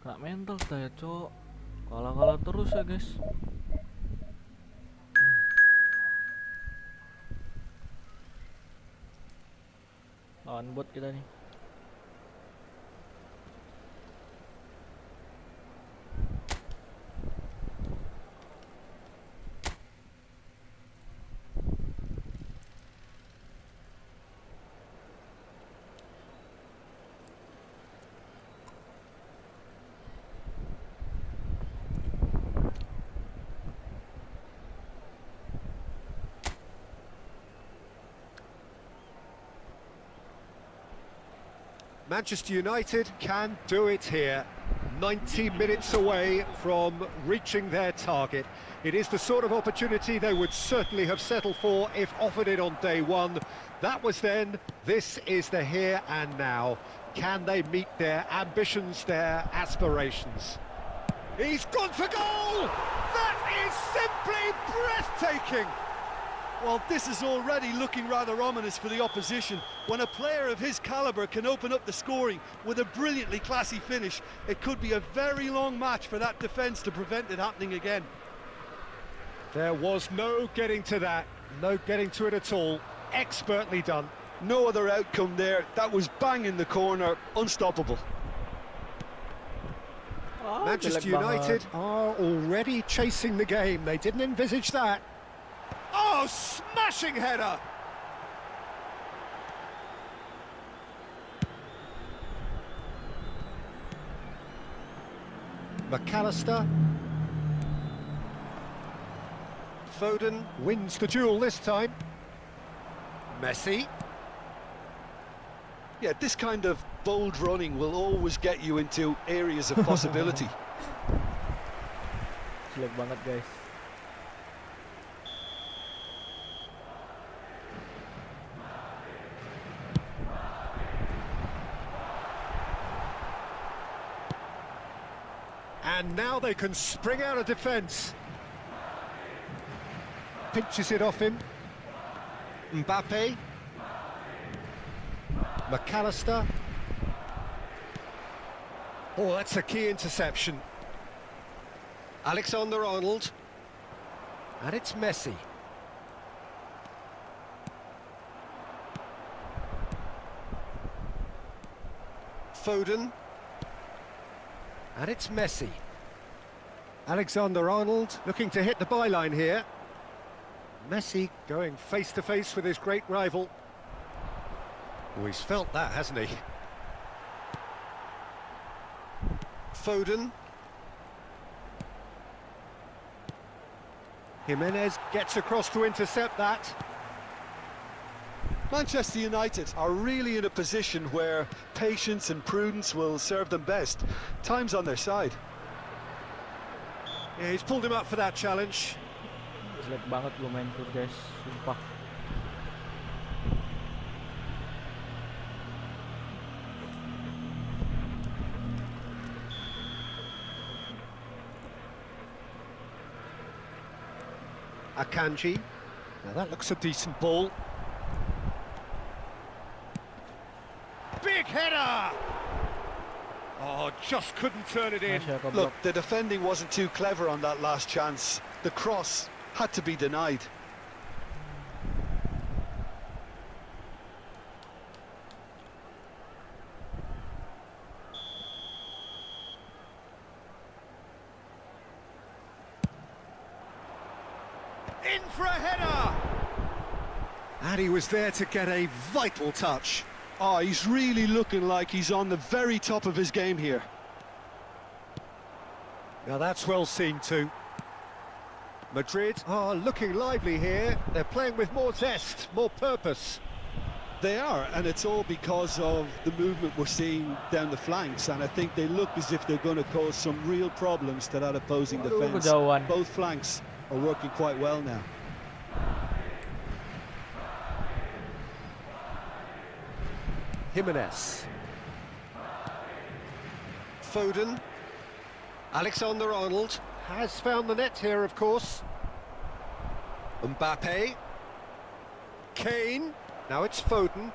Kena mental kita ya, cok. Kalah-kalah terus ya, guys. Lawan bot kita nih. Manchester United can do it here. 90 minutes away from reaching their target. It is the sort of opportunity they would certainly have settled for if offered it on day one. That was then, this is the here and now. Can they meet their ambitions, their aspirations? He's gone for goal! That is simply breathtaking! Well, this is already looking rather ominous for the opposition. When a player of his calibre can open up the scoring with a brilliantly classy finish, it could be a very long match for that defence to prevent it happening again. There was no getting to that, no getting to it at all. Expertly done. No other outcome there. That was bang in the corner, unstoppable. Manchester jelek banget. United are already chasing the game. They didn't envisage that. Oh, Oh, smashing header! McAllister. Foden wins the duel this time. Messi. Yeah, this kind of bold running will always get you into areas of possibility. Jelek banget guys. And now they can spring out of defence. Pinches it off him. Mbappe. McAllister. Oh, that's a key interception. Alexander-Arnold. And it's Messi. Foden. And it's Messi. Alexander-Arnold looking to hit the byline here. Messi going face-to-face with his great rival. Oh, he's felt that, hasn't he? Foden. Jimenez gets across to intercept that. Manchester United are really in a position where patience and prudence will serve them best. Time's on their side. Yeah, he's pulled him up for that challenge. Jelek banget lu main tur guys, sumpah. Akanji. Now that looks a decent ball. Big header! Oh, just couldn't turn it in. Masih agak Look, blok. the defending wasn't too clever on that last chance. The cross had to be denied. In for a header! And he was there to get a vital touch. Oh, he's really looking like he's on the very top of his game here. Now that's well seen too. Madrid are looking lively here. They're playing with more zest, more purpose. They are, and it's all because of the movement we're seeing down the flanks, and I think they look as if they're going to cause some real problems to that opposing Waduh, defence. kejauhan. Both flanks are working quite well now. Jimenez. Foden. Alexander-Arnold has found the net here, of course. Mbappe. Kane. Now it's Foden.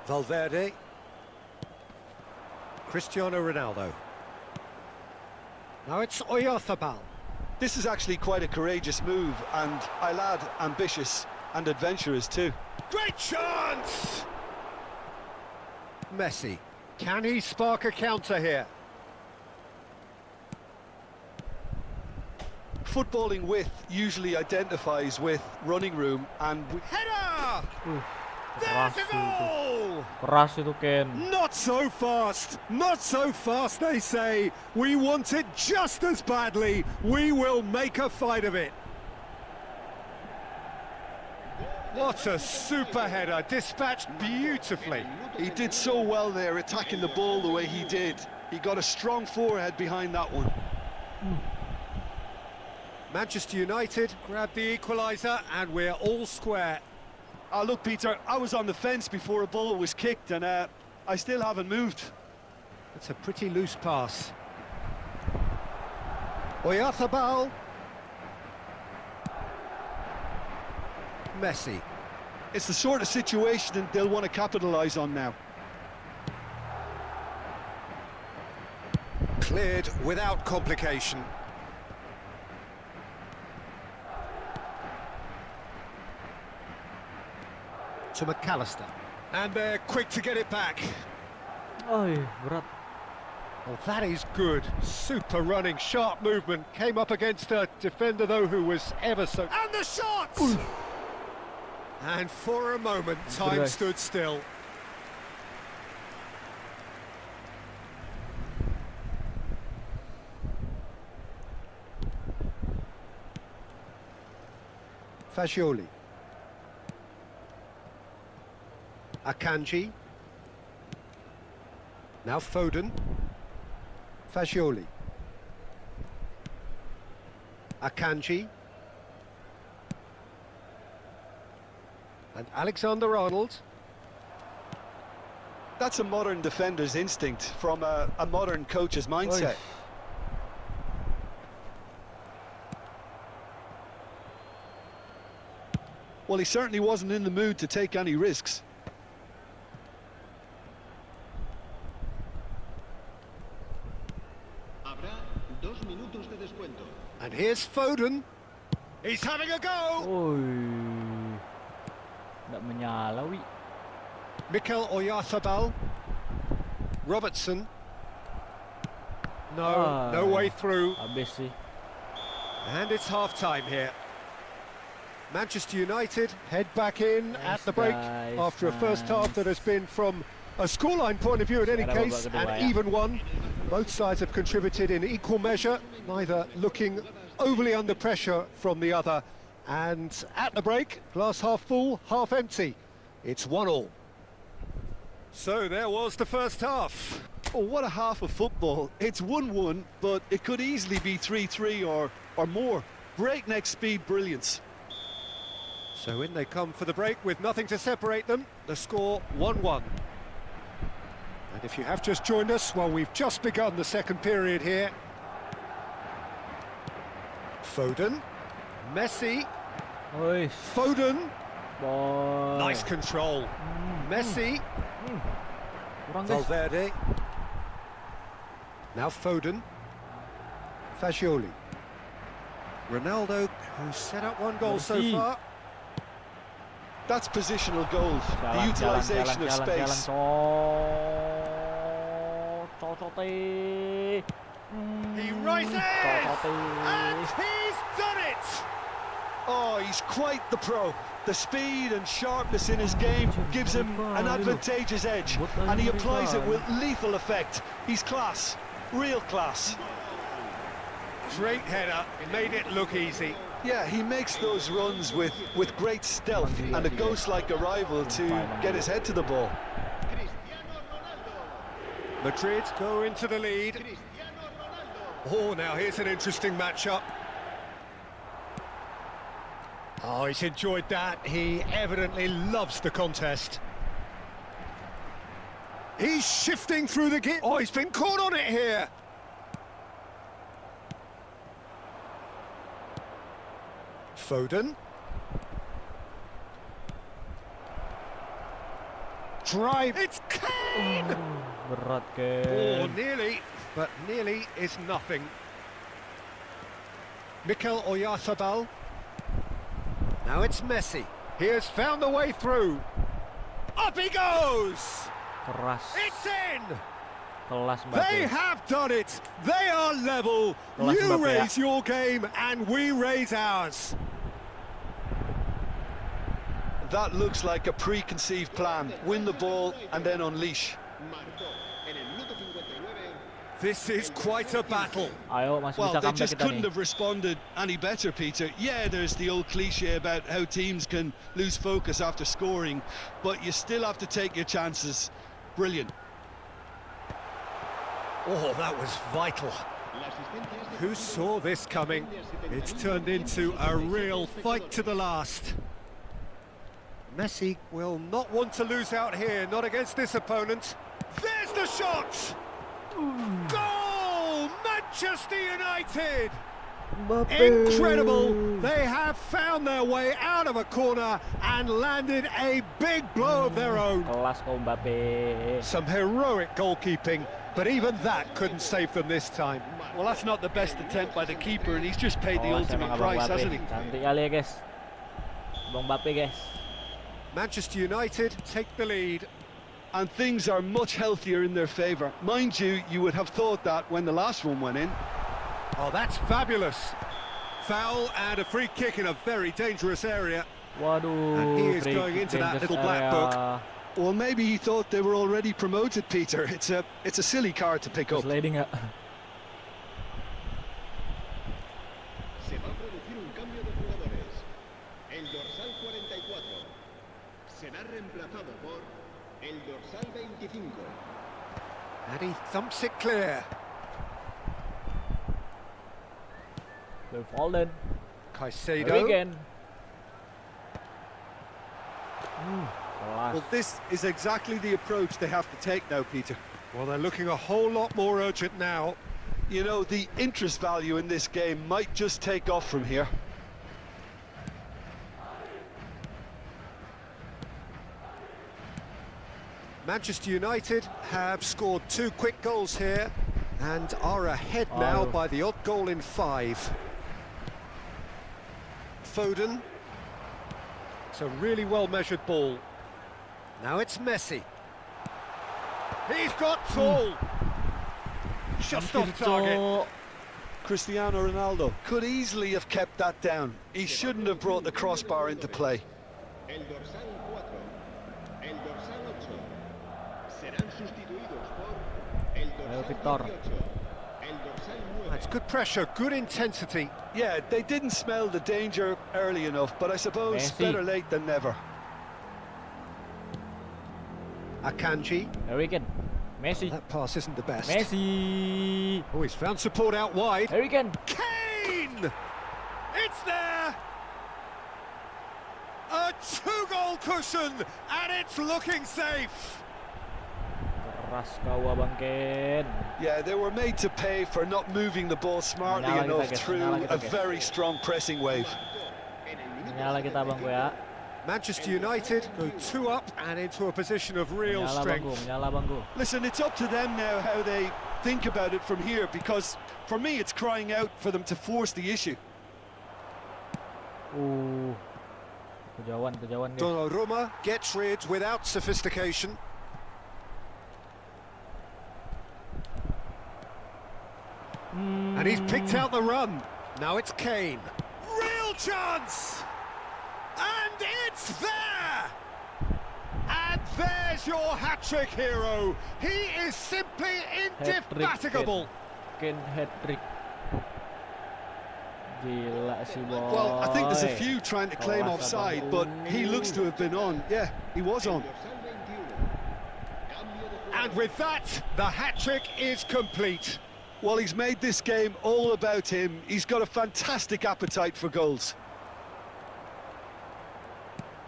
Valverde. Cristiano Ronaldo. Now it's Oyarzabal. This is actually quite a courageous move, and I'll add ambitious and adventurous too. Great chance! Messi. Can he spark a counter here? Footballing width usually identifies with running room, and Header! Keras There's a itu. goal! Keras itu Ken. Not so fast! Not so fast, they say. We want it just as badly. We will make a fight of it. What a super header, dispatched beautifully. he did so well there, attacking the ball the way he did. He got a strong forehead behind that one. Manchester United grab the equaliser and we're all square. Oh, look, Peter, I was on the fence before a ball was kicked, and I still haven't moved. It's a pretty loose pass. Oyarzabal. Messi. It's the sort of situation that they'll want to capitalise on now. Cleared without complication. To McAllister. And they're quick to get it back. Oi, berat. Well, that is good. Super running, sharp movement. Came up against a defender, though, who was ever so... And the shot! And for a moment, time stood still. Fagioli. Akanji. Now Foden. Fagioli. Akanji. And Alexander-Arnold. That's a modern defender's instinct from a modern coach's mindset. Oy. Well, he certainly wasn't in the mood to take any risks. Habrá 2 minutos de descuento. And here's Foden. He's having a go! Oi. Nggak menyala, wi. Mikel Oyarzabal. Robertson. No, no way through. Habis sih. And it's half-time here. Manchester United head back in at the break Nice, after a first half that has been, from a scoreline point of view in any Sekarang case, babak kedua, an ya. even one. Both sides have contributed in equal measure, neither looking overly under pressure from the other. And at the break, glass half full, half empty. It's 1-1. So there was the first half. Oh, what a half of football. It's 1-1, but it could easily be 3-3 or more. Breakneck speed brilliance. So in they come for the break with nothing to separate them. The score 1-1. And if you have just joined us, well, we've just begun the second period here. Foden. Messi. Oi. Foden. Boy. Nice control. Messi. Kurang, guys. Valverde. Now Foden. Fagioli. Ronaldo, who's set up one goal so Messi. far. That's positional goal, the Jalan, utilisation of jalan, space. He rises! And he's done it! Oh, he's quite the pro. The speed and sharpness in his game gives him an advantageous edge, and he applies it with lethal effect. He's class, real class. Great header, made it look easy. Yeah, he makes those runs with great stealth and a ghost-like arrival to get his head to the ball. Madrid go into the lead. Oh, now here's an interesting matchup. Oh, he's enjoyed that. He evidently loves the contest. He's shifting through the gear. Oh, he's been caught on it here. Foden. Drive. It's Kane! Berat, Oh, Ken. nearly, but nearly is nothing. Mikel Oyarzabal. Now it's Messi. He has found the way through. Up he goes! Keras. It's in! Kelas They Mbappe. have done it! They are level! Kelas You Mbappe, ya. raise your game and we raise ours. That looks like a preconceived plan. Win the ball and then unleash. Marcó en el minuto 59. This is quite a battle. Ayo, masih Well, bisa they comeback just kita couldn't nih. have responded any better, Peter. Yeah, there's the old cliche about how teams can lose focus after scoring, but you still have to take your chances. Brilliant. Oh, that was vital. La asistencia es de Who saw this coming? It's turned into a real fight to the last. Messi will not want to lose out here, not against this opponent. There's the shot! Goal! Manchester United! Incredible! They have found their way out of a corner and landed a big blow of their own. Kelas kau Mbappe. Some heroic goalkeeping, but even that couldn't save them this time. Well, that's not the best attempt by the keeper, and he's just paid the Kelas ultimate emang Abang price, Mbappe. hasn't he? Cantik kali ya, guys. Bang Mbappe, guys. Manchester United take the lead. and things are much healthier in their favour. Mind you, you would have thought that when the last one went in. Oh, that's fabulous. Foul and a free kick in a very dangerous area. Waduh, And he is free going kick into that dangerous little black book. area. Well, maybe he thought they were already promoted, Peter. It's a silly card to pick up. Sliding nggak? Se va a producir un cambio de jugadores. El dorsal 44 será reemplazado por el dorsal 25. And he thumps it clear. They've fallen. Caicedo. Again. Well, this is exactly the approach they have to take now, Peter. Well, they're looking a whole lot more urgent now. You know, the interest value in this game might just take off from here. Manchester United have scored 2 quick goals here and are ahead now by the odd goal in 5. Foden. It's a really well-measured ball. Now it's Messi. He's got tall. Just off target. Cristiano Ronaldo could easily have kept that down. He shouldn't have brought the crossbar into play. El dorsal 4, el dorsal 8 serán sustituidos por el dorsal Victor. 18, el dorsal 9. That's good pressure, good intensity. Yeah, they didn't smell the danger early enough, but I suppose Messi. better late than never. Akanji. Harry Kane. Messi. That pass isn't the best. Messi. Oh, he's found support out wide. Harry Kane. Kane! It's there! A 2-goal cushion, and it's looking safe. Keras kau Abang Ken. Yeah, they were made to pay for not moving the ball smartly Menyala enough kita, guys. through Menyala kita, a guys. very strong pressing wave. Menyala kita Abang ya. Manchester United go 2 up and into a position of real Menyala strength. Abangku, menyala Abangku. Listen, it's up to them now how they think about it from here, because for me it's crying out for them to force the issue. Kejauhan guys. Donnarumma gets rid without sophistication. And he's picked out the run. Now it's Kane. Real chance! And it's there! And there's your hat-trick hero. He is simply indefatigable. Kane hat-trick. Gila si boy. Well, I think there's a few trying to claim Kelas offside, Abang but Ken. he looks to have been on. Yeah, he was on. And with that, the hat-trick is complete. Well, he's made this game all about him. He's got a fantastic appetite for goals.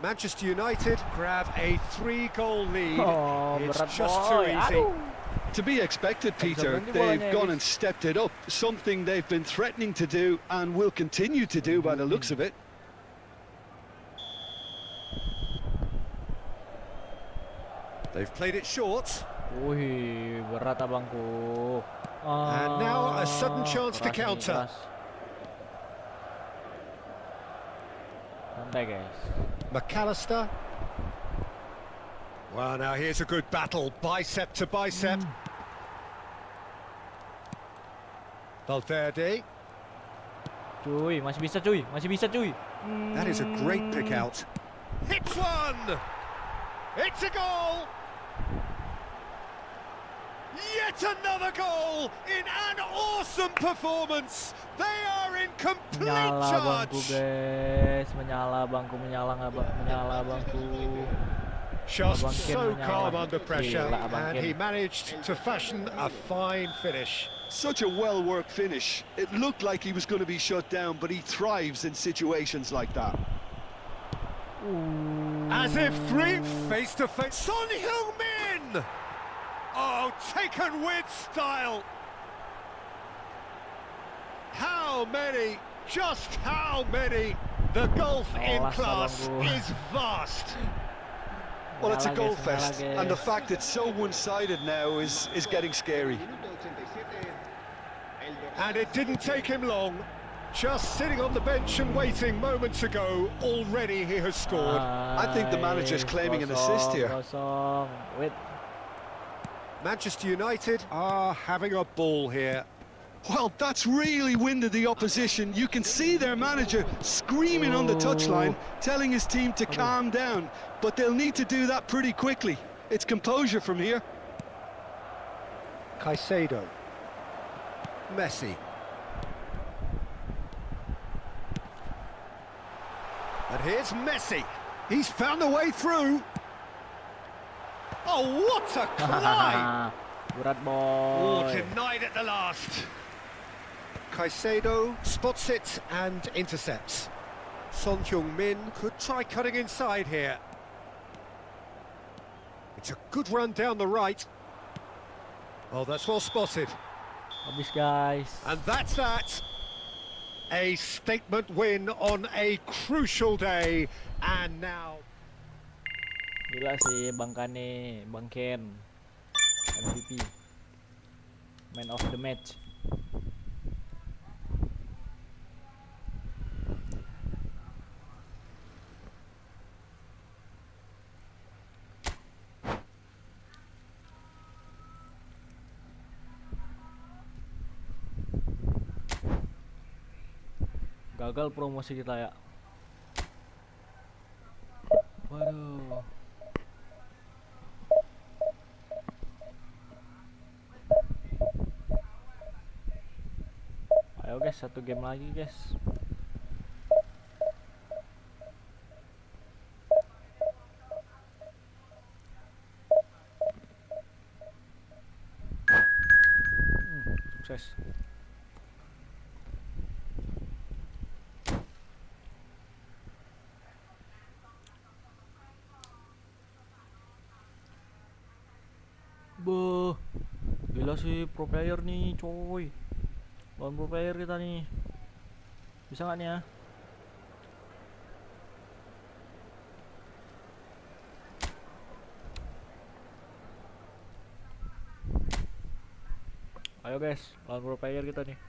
Manchester United grab a 3-goal lead. Oh, It's berat just boy. too easy. Aduh. To be expected, Peter. berhenti They've bolanya, gone guys. and stepped it up, something they've been threatening to do and will continue to do by the looks of it. They've played it short. Wih, berat abangku. And now a sudden chance to keras nih, counter. keras. Santai guys. McAllister. Well, now here's a good battle, bicep to bicep. Valverde. Cuy, masih bisa cuy, masih bisa cuy. That is a great pick out. Hits one! It's a goal! Yet another goal in an awesome performance. They are in complete Menyala bangku charge. guys, menyala bangku, menyala bangku. Just Abang Ken so menyala. calm under pressure, Gila, Abang and Ken. he managed to fashion a fine finish. Such a well-worked finish. It looked like he was going to be shut down, but he thrives in situations like that. As if three face to face. Son Heung-min! Oh, taken with style. How many? Just how many? The gulf in Awas, class abangku. is vast. Well, it's a Menyala, goal guys, fest, menyala, and the guys. fact it's so one-sided now is getting scary. And it didn't take him long. Just sitting on the bench and waiting moments ago, already he has scored. I think the manager's claiming an assist here. Kosong. Wait, Manchester United are having a ball here. Well, that's really winded the opposition. You can see their manager screaming on the touchline, telling his team to calm down. But they'll need to do that pretty quickly. It's composure from here. Caicedo. Messi. And here's Messi. He's found a way through. Oh, what a climb! Berat Oh, boy. denied at the last. Caicedo spots it and intercepts. Son Heung-min could try cutting inside here. It's a good run down the right. Oh, that's well spotted. Habis guys. And that's that. A statement win on a crucial day. And now... Gila sih Bang Kane, Bang Ken. MVP. Man of the match. Gagal promosi kita ya. Waduh. Ayo guys, satu game lagi guys. Sukses. Boh, gila sih pro player nih coy. Lawan pro player kita nih. Bisa nggak nih ya? Ayo guys, lawan pro player kita nih.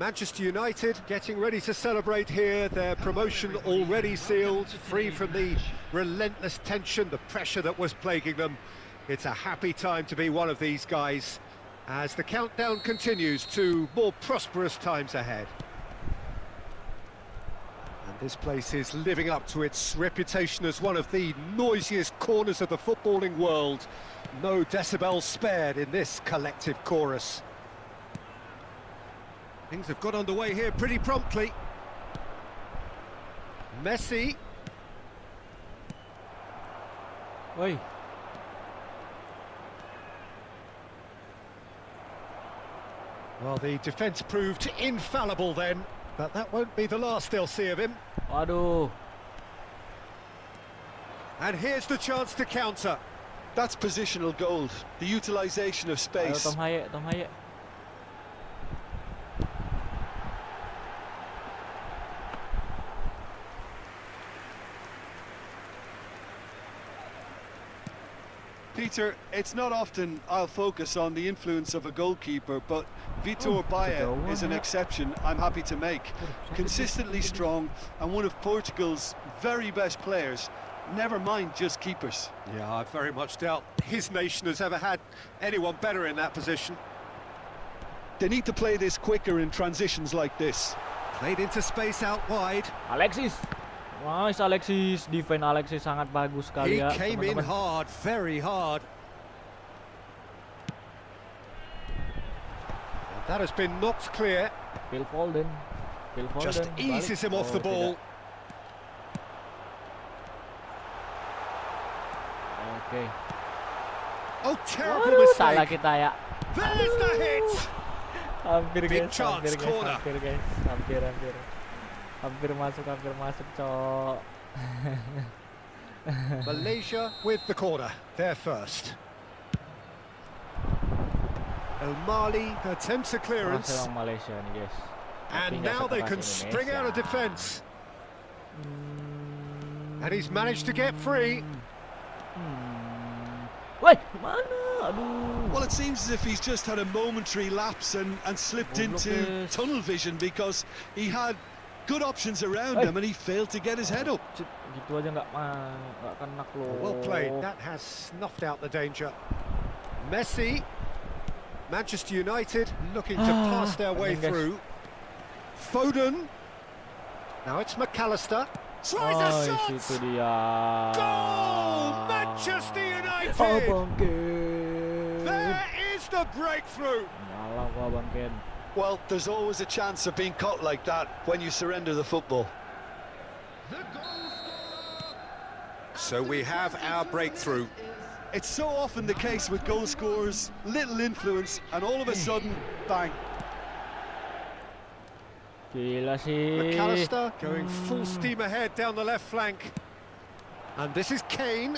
Manchester United getting ready to celebrate here, their promotion already sealed, free from the relentless tension, the pressure that was plaguing them. It's a happy time to be one of these guys as the countdown continues to more prosperous times ahead. And this place is living up to its reputation as one of the noisiest corners of the footballing world. No decibels spared in this collective chorus. Things have got underway here pretty promptly. Messi. Oi. Well, the defence proved infallible then, but that won't be the last they'll see of him. Waduh. And here's the chance to counter. That's positional gold, the utilisation of Ayo space. Tom Hayek, Tom Hayek. Peter, it's not often I'll focus on the influence of a goalkeeper, but Vitor Baia is an exception I'm happy to make. Consistently strong and one of Portugal's very best players, never mind just keepers. Yeah, I very much doubt his nation has ever had anyone better in that position. They need to play this quicker in transitions like this. Played into space out wide. Alexis. Nice Alexis, defense Alexis sangat bagus sekali He ya came in teman-teman. hard, very hard. And that has been knocked clear. Phil Foden. Phil Foden. Just eases him off the ball. Oke. Oh, terrible Waduh, salah mistake. kita ya. There's the hit. Hampir Big guys, chance, hampir guys, corner. hampir guys, hampir. Hampir masuk, Cok. Malaysia with the corner, they're first. O'Malley attempts a clearance, Emang Malaysia nih, guys. Tapi and nggak now they sekeras can spring out of Indonesia. defence. And he's managed to get free. Woi, mana? Aduh. Well, it seems as if he's just had a momentary lapse and slipped into tunnel vision, because he had good options around him and he failed to get his head up. Cit, gitu aja nggak kena loh. Well played, that has snuffed out the danger. Messi, Manchester United looking to pass their way guys. through. Foden, now it's McAllister, tries a shot! Itu dia. Goal! Manchester United! Abang Ken. There is the breakthrough! Nyala gua Bang Ken. Well, there's always a chance of being caught like that when you surrender the football. So we have our breakthrough. It's so often the case with goal scorers, little influence, and all of a sudden, bang. Gila sih. McAllister going full steam ahead down the left flank. And this is Kane.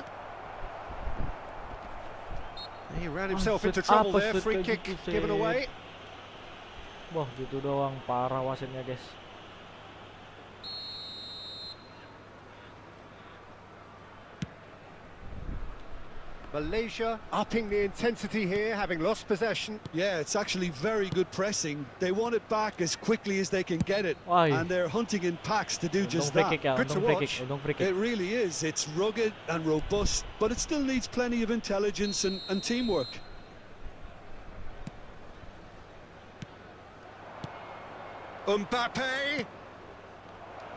He ran himself into trouble apa there, free strategi kick sih? given away. Wah, gitu doang, parah wasitnya, guys. Malaysia upping the intensity here, having lost possession. Yeah, it's actually very good pressing. They want it back as quickly as they can get it, Why? and they're hunting in packs to do just Untung free that. kick ya, Good to untung free watch. kick, untung free kick. It really is. It's rugged and robust, but it still needs plenty of intelligence and teamwork. Mbappe.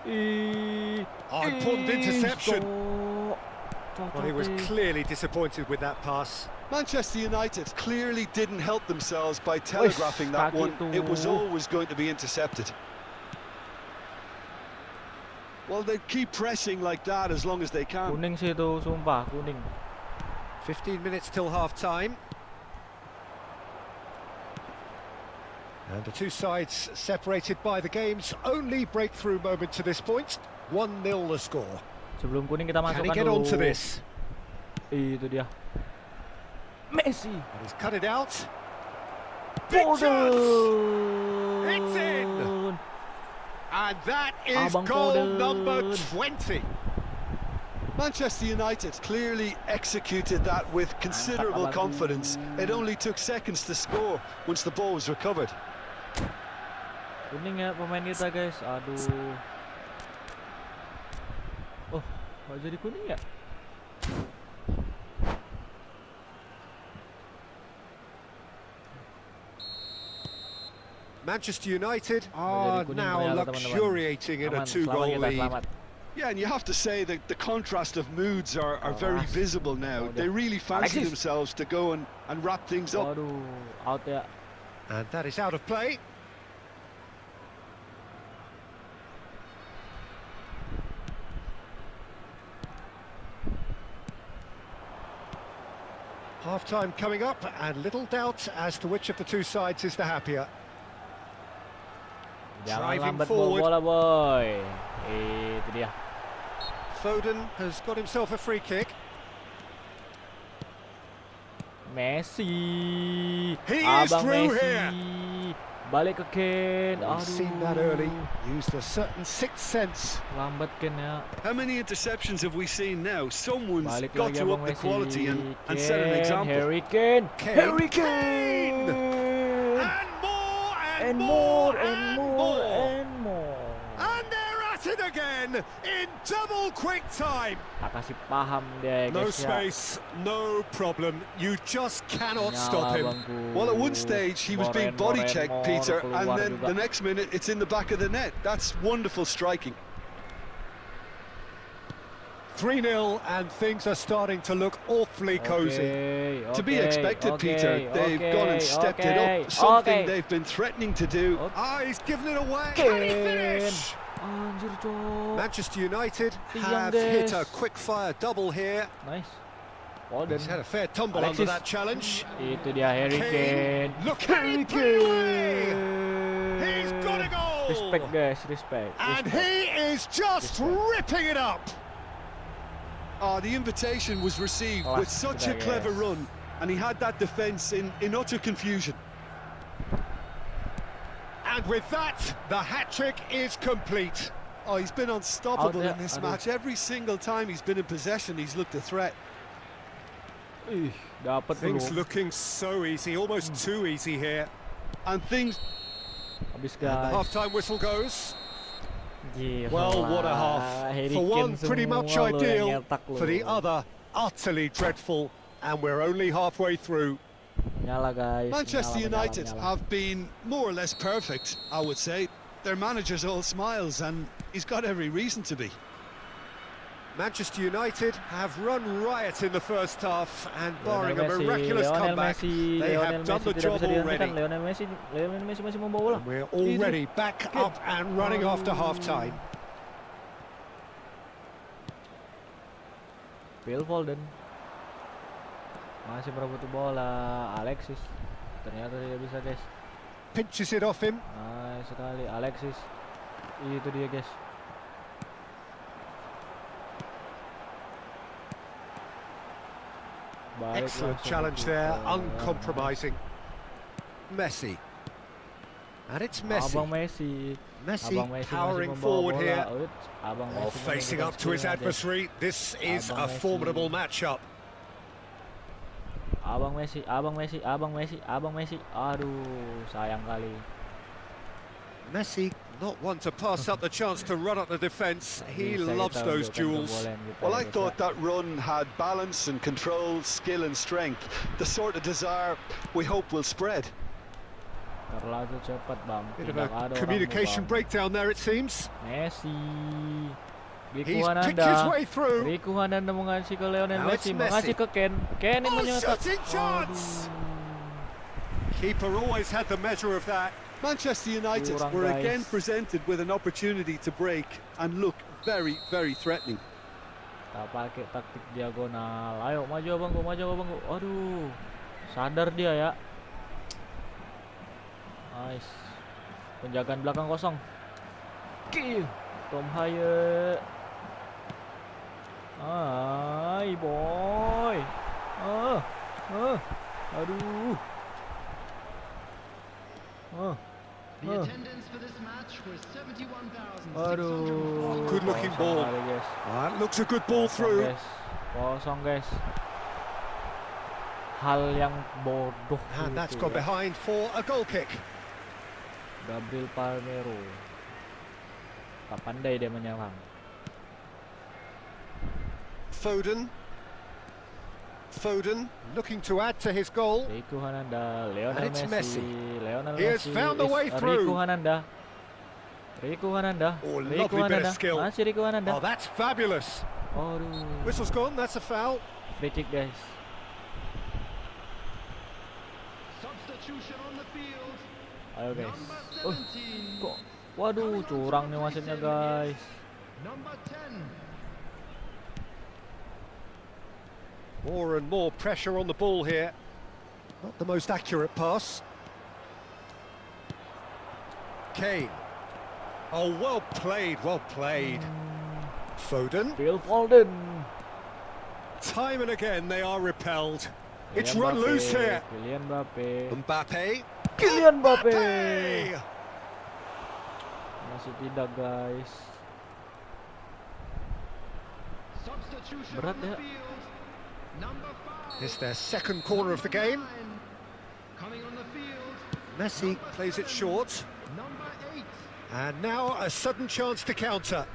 Important interception. Well, he was clearly disappointed with that pass. Manchester United clearly didn't help themselves by telegraphing that kaki one. tuh. It was always going to be intercepted. Well, they keep pressing like that as long as they can. Kuning sih itu, sumpah, kuning. 15 minutes till half-time. And the two sides separated by the game's only breakthrough moment to this point. 1-0 the score. Sebelum kuning kita Can he masukkan get dulu. on to this? Itu dia. Messi. And he's cut it out. Foden. It's in! And that is Abang goal Foden. number 20. Manchester United clearly executed that with considerable Abang. confidence. It only took seconds to score once the ball was recovered. Kuning ya pemain kita, guys. Aduh. Oh, nggak jadi kuning ya? Manchester United are kuning now ternyata, teman-teman. luxuriating in a Aman, two-goal selamat kita, lead. selamat. Yeah, and you have to say that the contrast of moods are very Awas. visible now. They really fancy Alexis. themselves to go and wrap things up. Waduh, out ya. And that is out of play. Half-time coming up, and little doubt as to which of the two sides is the happier. Jangan Driving lambat bawa forward. bola, boy. Itu dia. Foden has got himself a free kick. Messi. He is Abang through Messi. here. Balik ke Ken. We've seen that early, used a certain sixth sense. Lambat Ken ya. How many interceptions have we seen now? Someone's Balik got lagi to Abang up the Messi. quality and set an Kane, example. Harry Kane. Kane. Harry Kane. Kane. And more, and, And more, more, and more, and more. And they're at it again in double quick time. Tak kasih paham dia, No guys ya. space, no problem. You just cannot Nyala, stop him. bangku. Well, at one stage he was being body checked, Moren, Peter, and keluar then juga. the next minute it's in the back of the net. That's wonderful striking. 3-0, and things are starting to look awfully cosy. To be expected, Peter. They've gone and stepped it up. Something they've been threatening to do. Ah, he's given it away. Kane. Can he finish? Anjir, Cok. Manchester United Tiang, have hit a guys. quick-fire double here. Nice. Foden. He's had a fair tumble Alexis. under that challenge. Itu dia Harry Kane. Look at Harry it, put it away. Kane. He's got a goal. Respect guys, respect. And respect. he is just ripping it up. Oh, the invitation was received with such a clever run, and he had that defence in utter confusion. And with that, the hat-trick is complete. Oh, he's been unstoppable in this match. Every single time he's been in possession, he's looked a threat. Dapat Things looking so easy, almost too easy here. And things... Habis The guys. half-time whistle goes. Gila. Well, what a half. Harry For one, Kane pretty much semua lo yang ideal. nyetak lo. For the other, utterly dreadful. And we're only halfway through. Nyala guys. Manchester nyala, United nyala. have been more or less perfect, I would say. Their manager's all smiles, and he's got every reason to be. Manchester United have run riot in the first half, and barring a Lionel Messi, miraculous Lionel comeback, Messi, they Lionel have done Messi the tidak job bisa already. dihentikan. Lionel Messi masih membawa bola. We're already back up and running after half-time. Phil Foden masih merebut bola. Alexis ternyata tidak bisa guys. Pinches it off him. Nice sekali Alexis. Itu dia guys. Baik, Excellent langsung challenge itu. there, uncompromising. Messi. And it's Messi. Abang Messi. Messi Abang Messi powering masih membawa forward bola. here. Abang Oh, Messi facing menunjukkan up to his skillnya, guys. adversary. This is Abang a Messi. formidable matchup. Abang Messi, Abang Messi, Abang Messi, Abang Messi. Aduh, sayang kali. Messi, not one to pass up the chance to run up the defence. He Bisa loves kita those unjukkan duels. kebolehan kita, Well, I guys, thought ya. that run had balance and control, skill and strength. The sort of desire we hope will spread. Terlalu cepat bang. Bit of Tidak ada a orangmu, communication Bang. breakdown there, it seems. Messi. He's picked his way through. Riku Hananda mengasih ke Lionel Now Messi, it's mengasih Messi. ke Ken. Ken yang Oh, menyetak. shooting chance! Keeper always had the measure of that. Manchester United Kurang, were guys. again presented with an opportunity to break and look very, very threatening. Tak pakai taktik diagonal. Ayo maju abangku, maju abangku. Aduh, sadar dia ya. Nice. Penjagaan belakang kosong. Kill. Tom Haye. Ay boy. Aduh. The attendance for this match was 71,600. Aduh. Good looking Kosong ball. kali, guys. That looks a good ball Kosong, through. guys. Kosong guys. Hal yang bodoh. And that's itu, gone ya. behind for a goal kick. Gabriel Palmero. Tak pandai dia menyerang. Foden. Foden looking to add to his goal. Riku Hananda, Lionel And it's Messi. Messi. Lionel He has Messi. found the is way through. Riku Hananda. Riku Hananda. Oh, Riku lovely bit of Hananda. skill. Masih Riku Oh, Hananda. that's fabulous. Aduh. Whistle's gone, that's a foul. Free kick guys. Substitution on the field. Ayo guys. Number Oh, 17. kok. Waduh, curang nih wasitnya guys. Number 10. More and more pressure on the ball here. Not the most accurate pass. Kane. Oh, well played, well played. Foden. Phil Foden. Time and again they are repelled. It's Kylian run Mbappe, loose here. Kylian Mbappe. Mbappe. Kylian Mbappe. Mbappe. Masih tidak guys. Substitution Berat on the ya. field. Number 5. It's their second corner of the game. Coming on the field. Messi plays it short. Number 8. And now a sudden chance to counter.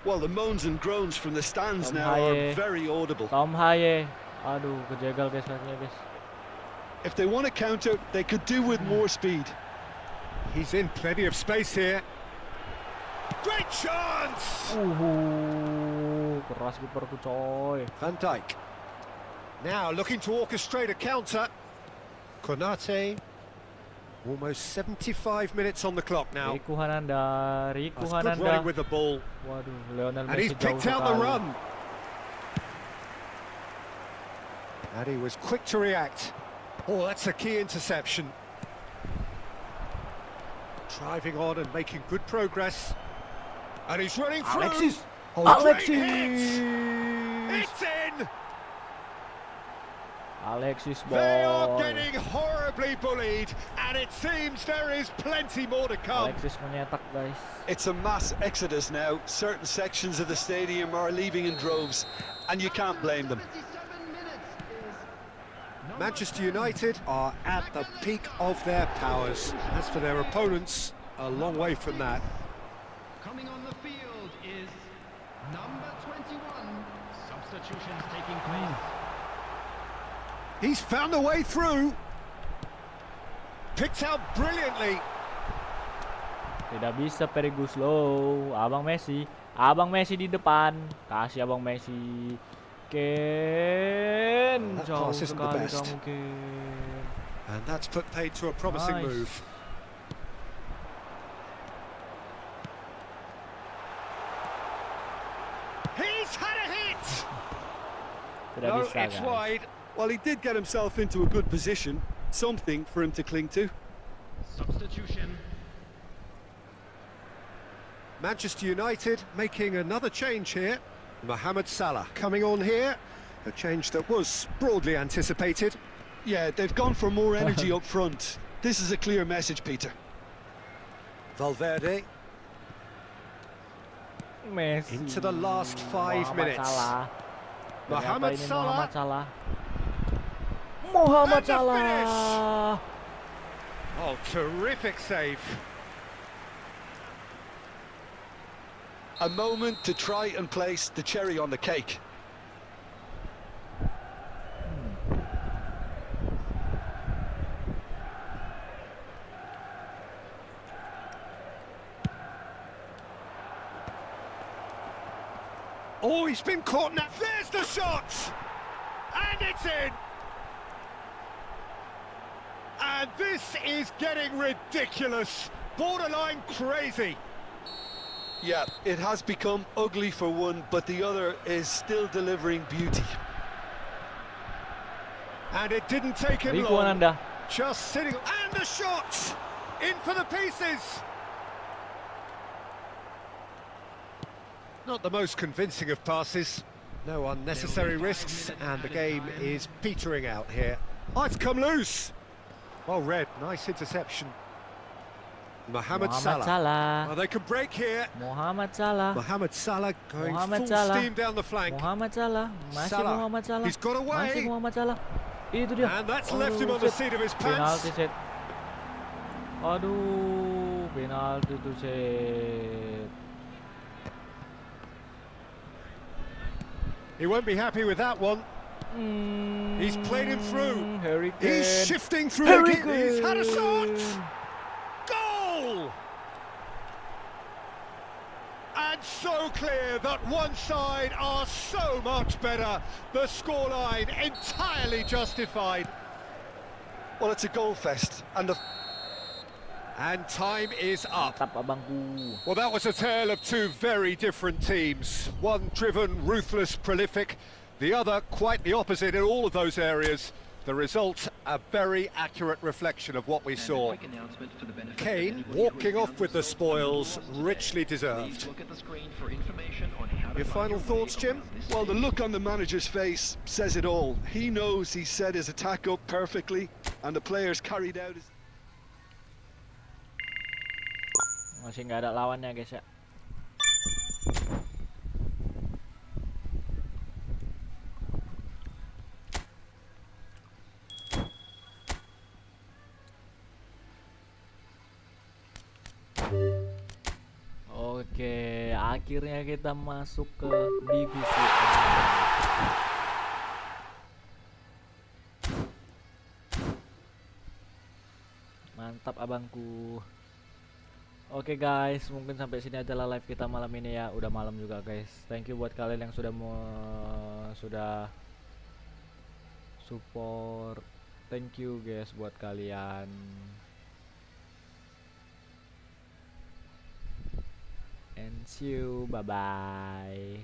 Well, the moans and groans from the stands Tom now Haye. are very audible. Tom Haye. Aduh, kejegal guys kakinya guys. If they want to counter, they could do with more speed. He's in plenty of space here. Great chance! Keras kiperku coy. Van Dijk. Now looking to orchestrate a counter. Konate. Almost 75 minutes on the clock now. Riku Hananda, Riku That's good Hananda. running with the ball. Waduh, Lionel And Messi he's jauh picked out the sekali. run. And he was quick to react. Oh, that's a key interception. Driving on and making good progress. And he's running through. Alexis. Oh, Alexis. great hit. It's in. Alexis They are boy. getting horribly bullied, and it seems there is plenty more to come. Alexis menyetak, guys. It's a mass exodus now. Certain sections of the stadium are leaving in droves, and you can't blame them. 77 minutes is Manchester United are at the peak of their powers. As for their opponents, a long way from that. coming on the field is number 21. Substitutions taking place. He's found a way through. Picked out brilliantly. Tidak bisa Perigus low. Abang Messi. Abang Messi di depan. Kasih Abang Messi. Ken. That Jauh pass isn't the sekali best. kamu, Ken. And that's put paid to a promising Nice. move. He's had a hit. Tidak No, bisa, it's guys. wide. Well, he did get himself into a good position, something for him to cling to. Substitution. Manchester United making another change here. Mohamed Salah coming on here. A change that was broadly anticipated. Yeah, they've gone for more energy up front. This is a clear message, Peter. Valverde Messi. into the last 5 Muhammad minutes. Salah. Dari apa Mohamed ini Salah. Muhammad Salah. Muhammad And the Salah. Oh, terrific save. A moment to try and place the cherry on the cake. Oh, he's been caught now. There's the shot! And it's in! And this is getting ridiculous. Borderline crazy. Yeah, it has become ugly for one, but the other is still delivering beauty. And it didn't take him Riku long. Ananda. Just sitting. And the shot! In for the pieces! Not the most convincing of passes. No unnecessary risks, and the game is petering out here. Oh, it's come loose! Well read, nice interception. Mohamed Salah. Salah. Oh, they can break here. Muhammad Salah. Mohamed Salah going Mohamed full Salah. steam down the flank. Muhammad Salah. Masih Salah. Muhammad Salah. He's got away. Masih Muhammad Salah. Itu dia. And that's left him on the set. seat of his pants. Penalti set. Aduh, penalti tuh set. He won't be happy with that one. He's played him through. Harry Kane. He's shifting through Harry again. He's had a shot. Kane. Goal! And so clear that one side are so much better. The scoreline entirely justified. Well, it's a goal fest, and And time is up. Mantap abangku. Well, that was a tale of two very different teams. One driven, ruthless, prolific. The other quite the opposite in all of those areas. The result, a very accurate reflection of what we saw. Kane walking off with the spoils, richly deserved. Your final thoughts, Jim? well, the look on the manager's face says it all. He knows he set his attack up perfectly, and the players carried out his... Masih nggak ada lawannya, guys ya. Oke, akhirnya kita masuk ke divisi A. Mantap abangku. Oke guys, mungkin sampai sini adalah live kita malam ini ya. Udah malam juga guys. Thank you buat kalian yang sudah support. Thank you guys buat kalian. And see you, bye bye.